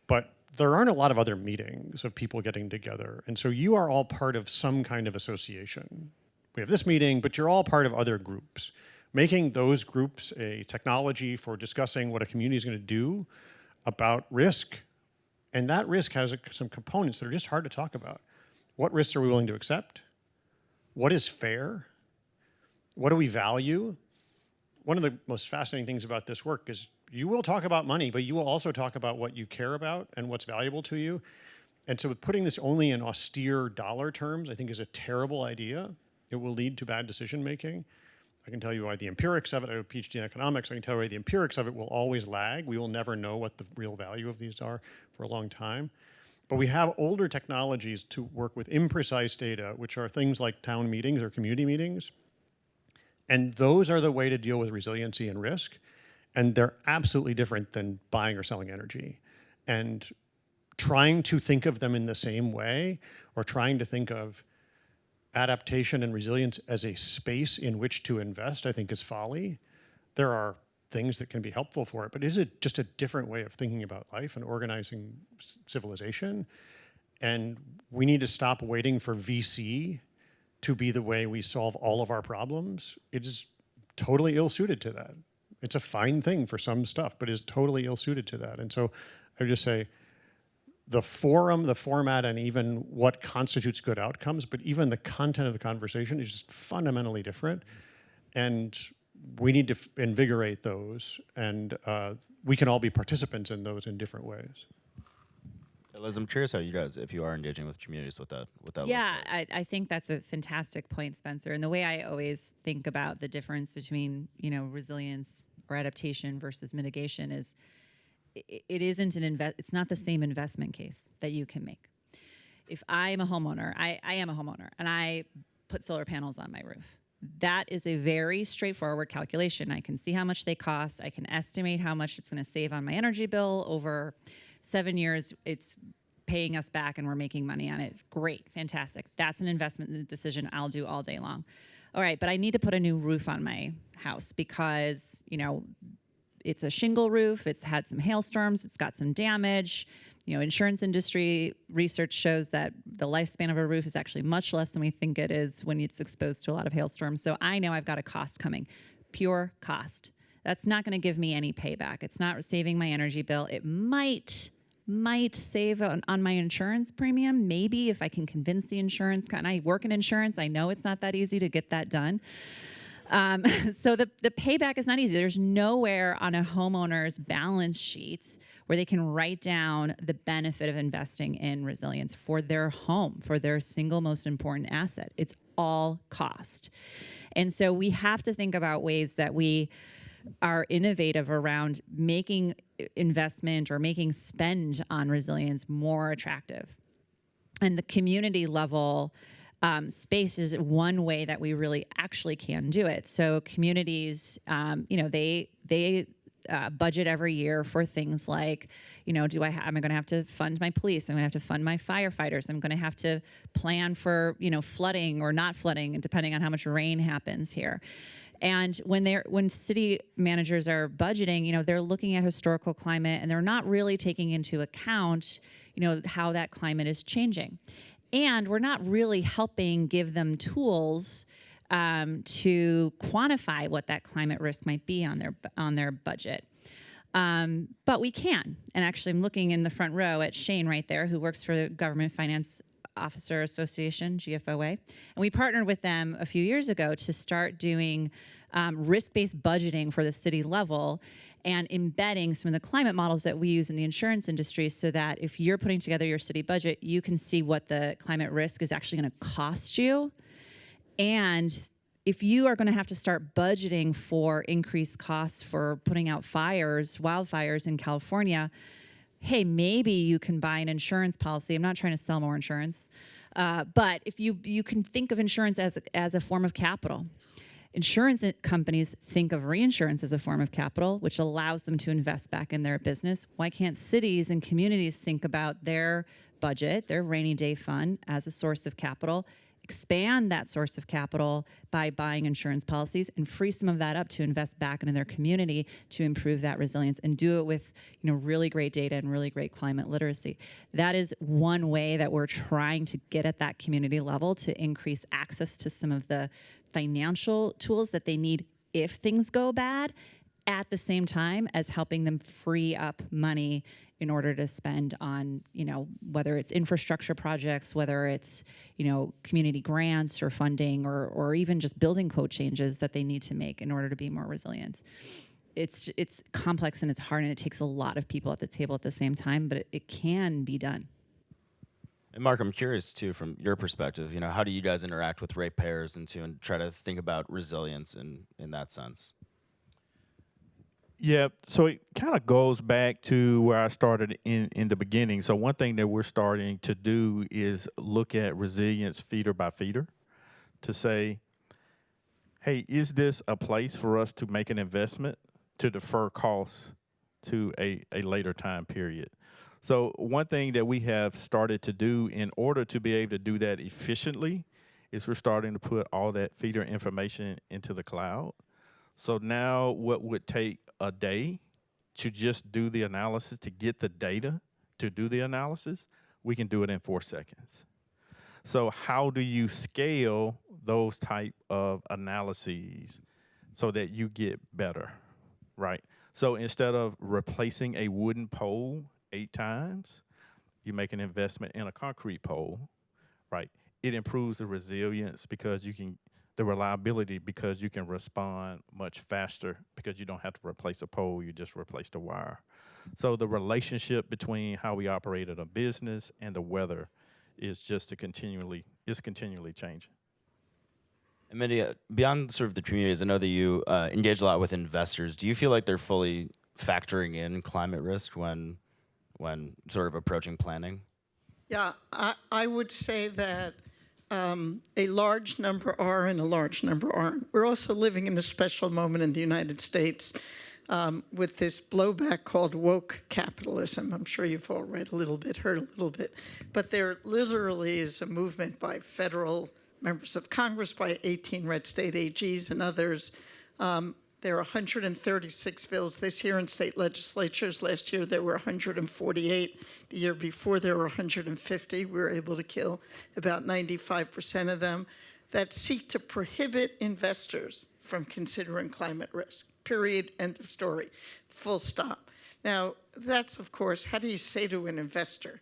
but there aren't a lot of other meetings of people getting together. And so you are all part of some kind of association. We have this meeting, but you're all part of other groups. Making those groups a technology for discussing what a community is going to do about risk, and that risk has some components that are just hard to talk about. What risks are we willing to accept? What is fair? What do we value? One of the most fascinating things about this work is you will talk about money, but you will also talk about what you care about and what's valuable to you. And so putting this only in austere dollar terms, I think, is a terrible idea. It will lead to bad decision making. I can tell you why the empirics of it. I have a PhD in economics. I can tell you why the empirics of it will always lag. We will never know what the real value of these are for a long time. But we have older technologies to work with imprecise data, which are things like town meetings or community meetings. And those are the way to deal with resiliency and risk. And they're absolutely different than buying or selling energy. And trying to think of them in the same way, or trying to think of adaptation and resilience as a space in which to invest, I think is folly. There are things that can be helpful for it, but is it just a different way of thinking about life and organizing civilization? And we need to stop waiting for VC to be the way we solve all of our problems. It is totally ill-suited to that. It's a fine thing for some stuff, but is totally ill-suited to that. And so I would just say the forum, the format, and even what constitutes good outcomes, but even the content of the conversation is just fundamentally different. And we need to invigorate those, and we can all be participants in those in different ways. Liz, I'm curious how you guys, if you are engaging with communities with that Yeah, looks like. I think that's a fantastic point, Spencer. And the way I always think about the difference between, resilience or adaptation versus mitigation is it isn't it's not the same investment case that you can make. If I'm a homeowner, I am a homeowner, and I put solar panels on my roof. That is a very straightforward calculation. I can see how much they cost. I can estimate how much it's going to save on my energy bill over 7 years. It's paying us back and we're making money on it. Great, fantastic. That's an investment decision I'll do all day long. All right, but I need to put a new roof on my house because, it's a shingle roof. It's had some hailstorms. It's got some damage. Insurance industry research shows that the lifespan of a roof is actually much less than we think it is when it's exposed to a lot of hailstorms. So I know I've got a cost coming, pure cost. That's not going to give me any payback. It's not saving my energy bill. It might save on my insurance premium, maybe if I can convince the insurance. And I work in insurance. I know it's not that easy to get that done. So the payback is not easy. There's nowhere on a homeowner's balance sheet where they can write down the benefit of investing in resilience for their home, for their single most important asset. It's all cost. And so we have to think about ways that we are innovative around making investment or making spend on resilience more attractive. And the community level space is one way that we really actually can do it. So communities, they budget every year for things like, am I going to have to fund my police? I'm going to have to fund my firefighters. I'm going to have to plan for, flooding or not flooding, depending on how much rain happens here. And when city managers are budgeting, they're looking at historical climate and they're not really taking into account, how that climate is changing. And we're not really helping give them tools to quantify what that climate risk might be on their budget. But we can. And actually, I'm looking in the front row at Shane right there, who works for the Government Finance Officer Association, GFOA. And we partnered with them a few years ago to start doing risk-based budgeting for the city level and embedding some of the climate models that we use in the insurance industry so that if you're putting together your city budget, you can see what the climate risk is actually going to cost you. And if you are going to have to start budgeting for increased costs for putting out wildfires in California, hey, maybe you can buy an insurance policy. I'm not trying to sell more insurance, but if you can think of insurance as a form of capital. Insurance companies think of reinsurance as a form of capital, which allows them to invest back in their business. Why can't cities and communities think about their budget, their rainy day fund, as a source of capital, expand that source of capital by buying insurance policies and free some of that up to invest back into their community to improve that resilience and do it with really great data and really great climate literacy. That is one way that we're trying to get at that community level to increase access to some of the financial tools that they need if things go bad, at the same time as helping them free up money in order to spend on, whether it's infrastructure projects, whether it's, community grants or funding or even just building code changes that they need to make in order to be more resilient. It's complex and it's hard and it takes a lot of people at the table at the same time, but it can be done. And Mark, I'm curious too, from your perspective, how do you guys interact with ratepayers and try to think about resilience in that sense? Yeah, so it kind of goes back to where I started in the beginning. So one thing that we're starting to do is look at resilience feeder by feeder to say, hey, is this a place for us to make an investment to defer costs to a later time period? So one thing that we have started to do in order to be able to do that efficiently is we're starting to put all that feeder information into the cloud. So now what would take a day to just do the analysis, to get the data, to do the analysis, we can do it in 4 seconds. So how do you scale those type of analyses so that you get better, right? So instead of replacing a wooden pole 8 times, you make an investment in a concrete pole, right? It improves the resilience because the reliability because you can respond much faster because you don't have to replace a pole, you just replace the wire. So the relationship between how we operate at a business and the weather is just continually changing. And Mindy, beyond sort of the communities, I know that you engage a lot with investors. Do you feel like they're fully factoring in climate risk when sort of approaching planning? Yeah, I would say that a large number are and a large number aren't. We're also living in a special moment in the United States with this blowback called woke capitalism. I'm sure you've all read a little bit, heard a little bit. But there literally is a movement by federal members of Congress, by 18 red state AGs and others. There are 136 bills this year in state legislatures. Last year there were 148. The year before there were 150. We were able to kill about 95% of them that seek to prohibit investors from considering climate risk. Period. End of story. Full stop. Now, that's, of course, how do you say to an investor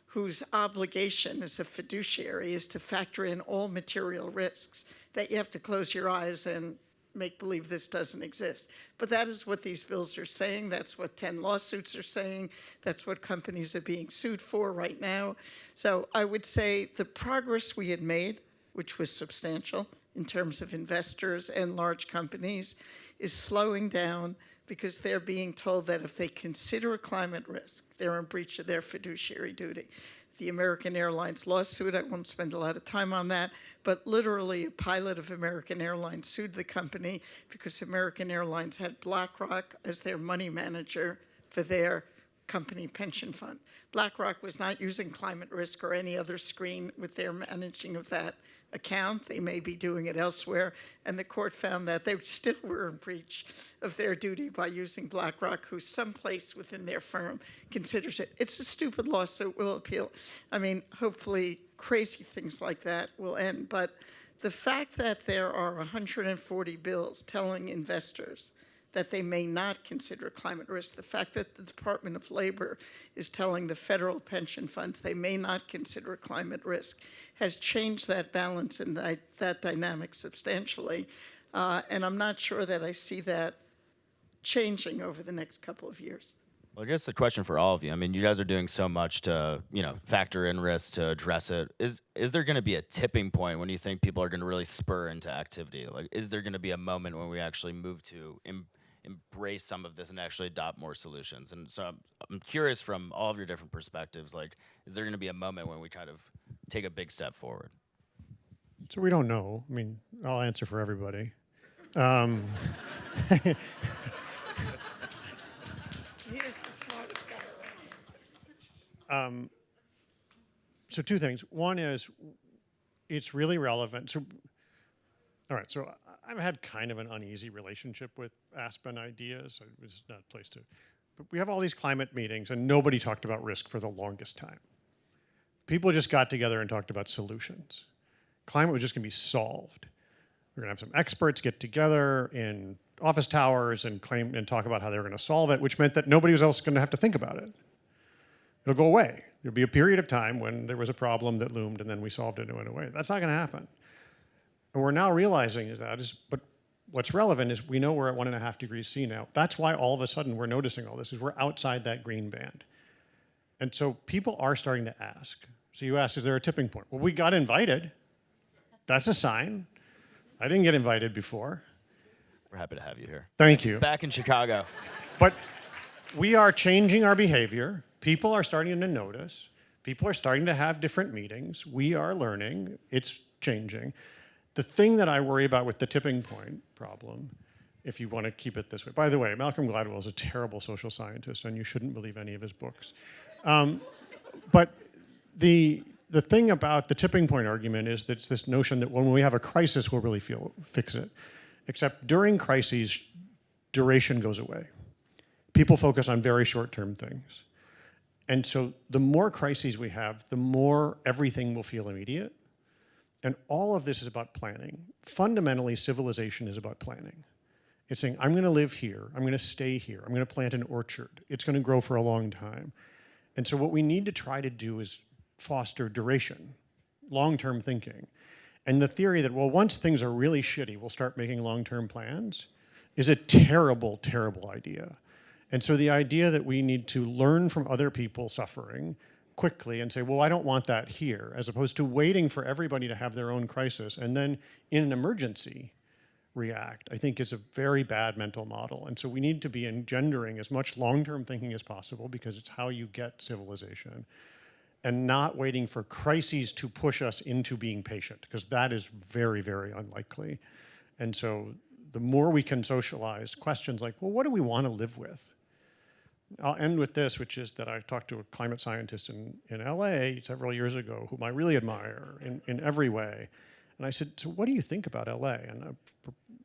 whose obligation as a fiduciary is to factor in all material risks that you have to close your eyes and make believe this doesn't exist? But that is what these bills are saying. That's what 10 lawsuits are saying. That's what companies are being sued for right now. So I would say the progress we had made, which was substantial in terms of investors and large companies, is slowing down because they're being told that if they consider a climate risk, they're in breach of their fiduciary duty. The American Airlines lawsuit, I won't spend a lot of time on that, but literally a pilot of American Airlines sued the company because American Airlines had BlackRock as their money manager for their company pension fund. BlackRock was not using climate risk or any other screen with their managing of that account. They may be doing it elsewhere. And the court found that they still were in breach of their duty by using BlackRock, who someplace within their firm considers it. It's a stupid lawsuit. We'll appeal. I mean, hopefully crazy things like that will end. But the fact that there are 140 bills telling investors that they may not consider climate risk, the fact that the Department of Labor is telling the federal pension funds they may not consider climate risk, has changed that balance and that dynamic substantially. And I'm not sure that I see that changing over the next couple of years. Well, I guess the question for all of you, I mean, you guys are doing so much to, factor in risk, to address it. Is there going to be a tipping point when you think people are going to really spur into activity? Like, is there going to be a moment when we actually move to embrace some of this and actually adopt more solutions? And so I'm curious from all of your different perspectives, like, is there going to be a moment when we kind of take a big step forward? So we don't know. I mean, I'll answer for everybody. He is the smartest guy around. So 2 things. One is it's really relevant. So, all right, so I've had kind of an uneasy relationship with Aspen Ideas. It's not a place to, but we have all these climate meetings and nobody talked about risk for the longest time. People just got together and talked about solutions. Climate was just gonna be solved. We're gonna have some experts get together in office towers and claim and talk about how they were gonna solve it, which meant that nobody was else gonna have to think about it. It'll go away. There'll be a period of time when there was a problem that loomed and then we solved it and it went away. That's not gonna happen. And we're now realizing but what's relevant is we know we're at 1.5 degrees C now. That's why all of a sudden we're noticing all this, is we're outside that green band. And so people are starting to ask. So you asked, is there a tipping point? Well, we got invited. That's a sign. I didn't get invited before. We're happy to have you here. Thank you. Back in Chicago. But we are changing our behavior. People are starting to notice. People are starting to have different meetings. We are learning. It's changing. The thing that I worry about with the tipping point problem, if you want to keep it this way, by the way, Malcolm Gladwell is a terrible social scientist and you shouldn't believe any of his books. But the thing about the tipping point argument is that it's this notion that when we have a crisis, we'll really fix it. Except during crises, duration goes away. People focus on very short-term things. And so the more crises we have, the more everything will feel immediate. And all of this is about planning. Fundamentally, civilization is about planning. It's saying, I'm going to live here. I'm going to stay here. I'm going to plant an orchard. It's going to grow for a long time. And so what we need to try to do is foster duration, long-term thinking. And the theory that, well, once things are really shitty, we'll start making long-term plans is a terrible, terrible idea. And so the idea that we need to learn from other people suffering quickly and say, well, I don't want that here, as opposed to waiting for everybody to have their own crisis and then in an emergency react, I think is a very bad mental model. And so we need to be engendering as much long-term thinking as possible because it's how you get civilization, and not waiting for crises to push us into being patient, because that is very, very unlikely. And so the more we can socialize questions like, well, what do we want to live with? I'll end with this, which is that I talked to a climate scientist in LA several years ago, whom I really admire in every way. And I said, so what do you think about LA? And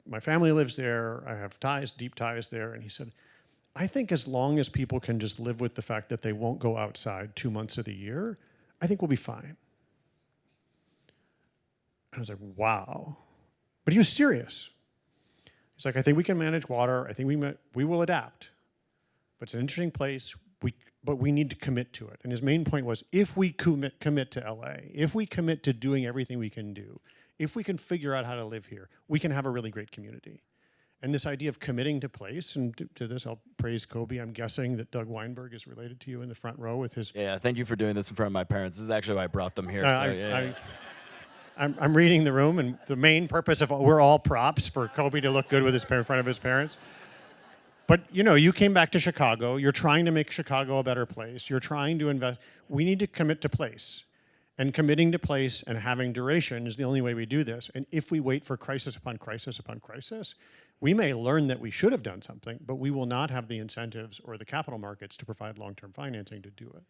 my family lives there, I have ties, deep ties there. And he said, I think as long as people can just live with the fact that they won't go outside 2 months of the year, I think we'll be fine. And I was like, wow. But he was serious. He's like, I think we can manage water. I think we will adapt. But it's an interesting place, but we need to commit to it. And his main point was, if we commit to LA, if we commit to doing everything we can do, if we can figure out how to live here, we can have a really great community. And this idea of committing to place, and to this I'll praise Kobe. I'm guessing that Doug Weinberg is related to you in the front row with his... Yeah, thank you for doing this in front of my parents. This is actually why I brought them here. I'm reading the room, and the main purpose of we're all props for Kobe to look good with his in front of his parents. But you came back to Chicago. You're trying to make Chicago a better place. You're trying to invest. We need to commit to place. And committing to place and having duration is the only way we do this. And if we wait for crisis upon crisis upon crisis, we may learn that we should have done something, but we will not have the incentives or the capital markets to provide long-term financing to do it.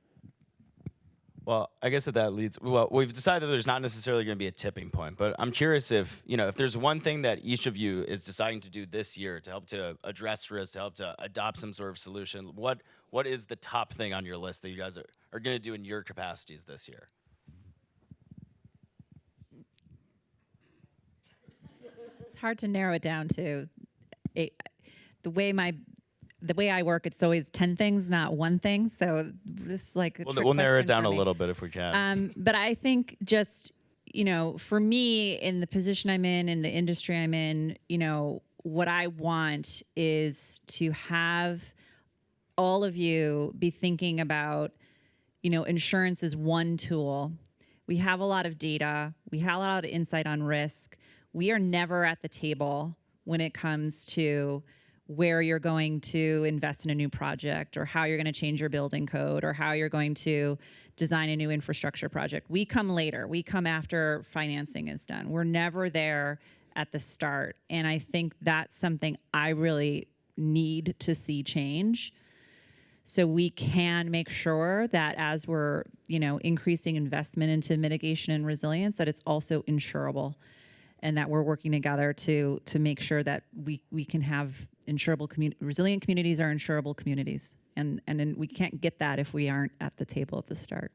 Well, I guess that leads, well, we've decided that there's not necessarily going to be a tipping point, but I'm curious if there's one thing that each of you is deciding to do this year to help to address risk, to help to adopt some sort of solution, what is the top thing on your list that you guys are going to do in your capacities this year? It's hard to narrow it down to the way I work. It's always 10 things, not one thing. So this is like we'll narrow it down a little bit if we can. But I think just for me, in the position I'm in the industry I'm in, what I want is to have all of you be thinking about, insurance is one tool. We have a lot of data. We have a lot of insight on risk. We are never at the table when it comes to where you're going to invest in a new project, or how you're going to change your building code, or how you're going to design a new infrastructure project. We come later. We come after financing is done. We're never there at the start. And I think that's something I really need to see change, so we can make sure that as we're, increasing investment into mitigation and resilience, that it's also insurable, and that we're working together to make sure that we can have insurable resilient communities are insurable communities. And we can't get that if we aren't at the table at the start.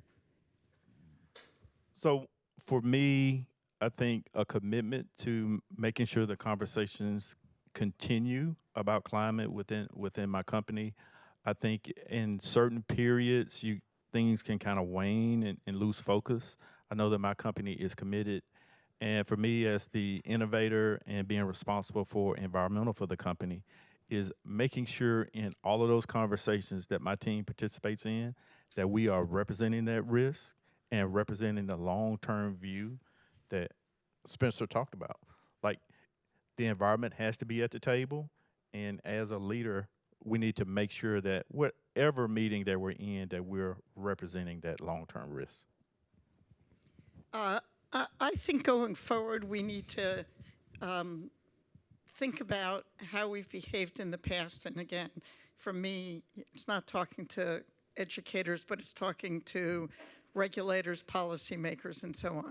So for me, I think a commitment to making sure the conversations continue about climate within my company. I think in certain periods, things can kind of wane and lose focus. I know that my company is committed. And for me, as the innovator and being responsible for environmental for the company, is making sure in all of those conversations that my team participates in, that we are representing that risk and representing the long-term view that Spencer talked about. Like, the environment has to be at the table, and as a leader, we need to make sure that whatever meeting that we're in, that we're representing that long-term risk. I think going forward, we need to think about how we've behaved in the past. And again, for me, it's not talking to educators, but it's talking to regulators, policymakers, and so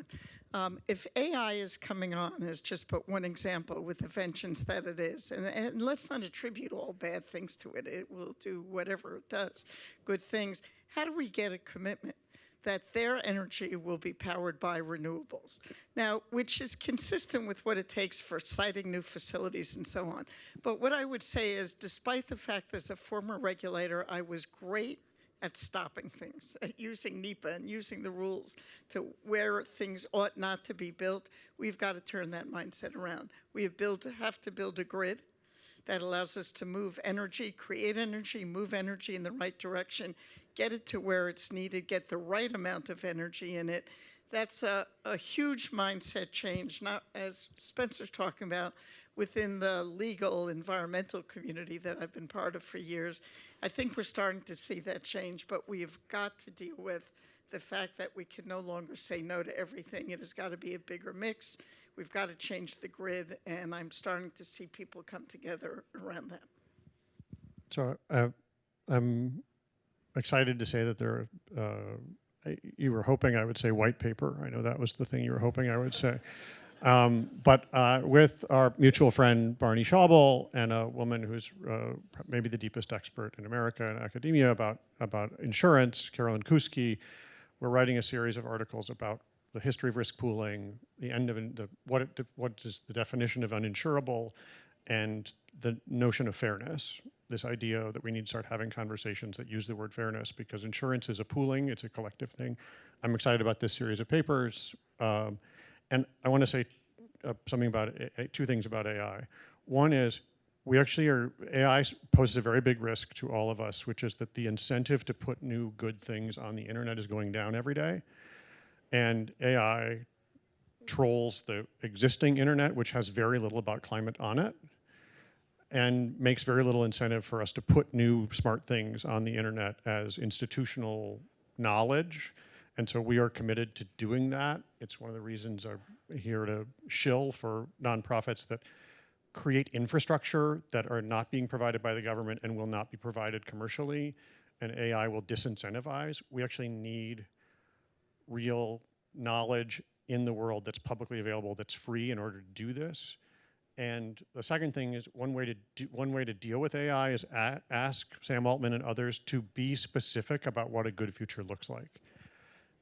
on. If AI is coming on, as just but one example with inventions that it is, and let's not attribute all bad things to it. It will do whatever it does, good things. How do we get a commitment that their energy will be powered by renewables? Now, which is consistent with what it takes for siting new facilities and so on. But what I would say is, despite the fact as a former regulator, I was great at stopping things, at using NEPA and using the rules to where things ought not to be built. We've got to turn that mindset around. We have to build a grid that allows us to move energy, create energy, move energy in the right direction, get it to where it's needed, get the right amount of energy in it. That's a huge mindset change, not, as Spencer's talking about, within the legal environmental community that I've been part of for years. I think we're starting to see that change, but we've got to deal with the fact that we can no longer say no to everything. It has got to be a bigger mix. We've got to change the grid, and I'm starting to see people come together around that. So I'm excited to say that there are, you were hoping I would say white paper. I know that was the thing you were hoping I would say. But with our mutual friend Barney Schaubel and a woman who's maybe the deepest expert in America and academia about insurance, Carolyn Kuski, we're writing a series of articles about the history of risk pooling, the end of what is the definition of uninsurable, and the notion of fairness. This idea that we need to start having conversations that use the word fairness, because insurance is a pooling, it's a collective thing. I'm excited about this series of papers. And I want to say something about two things about AI. One is AI poses a very big risk to all of us, which is that the incentive to put new good things on the internet is going down every day. And AI trolls the existing internet, which has very little about climate on it, and makes very little incentive for us to put new smart things on the internet as institutional knowledge. And so we are committed to doing that. It's one of the reasons I'm here to shill for nonprofits that create infrastructure that are not being provided by the government and will not be provided commercially, and AI will disincentivize. We actually need real knowledge in the world that's publicly available, that's free, in order to do this. And the second thing is, one way to deal with AI is ask Sam Altman and others to be specific about what a good future looks like.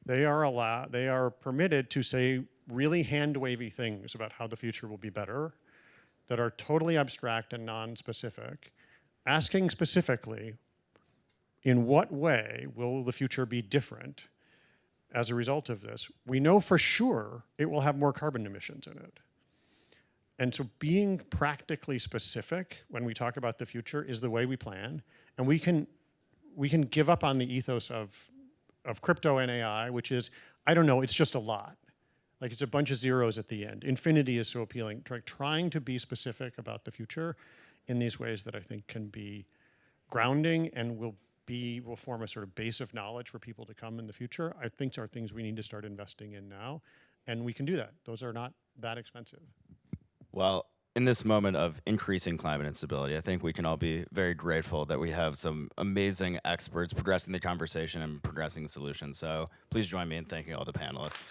They are permitted to say really hand-wavy things about how the future will be better that are totally abstract and non-specific. Asking specifically, in what way will the future be different as a result of this? We know for sure it will have more carbon emissions in it. And so being practically specific when we talk about the future is the way we plan. And we can give up on the ethos of crypto and AI, which is, I don't know, it's just a lot. Like, it's a bunch of zeros at the end. Infinity is so appealing. Trying to be specific about the future in these ways that I think can be grounding and will form a sort of base of knowledge for people to come in the future, I think are things we need to start investing in now. And we can do that. Those are not that expensive. Well, in this moment of increasing climate instability, I think we can all be very grateful that we have some amazing experts progressing the conversation and progressing the solution. So please join me in thanking all the panelists.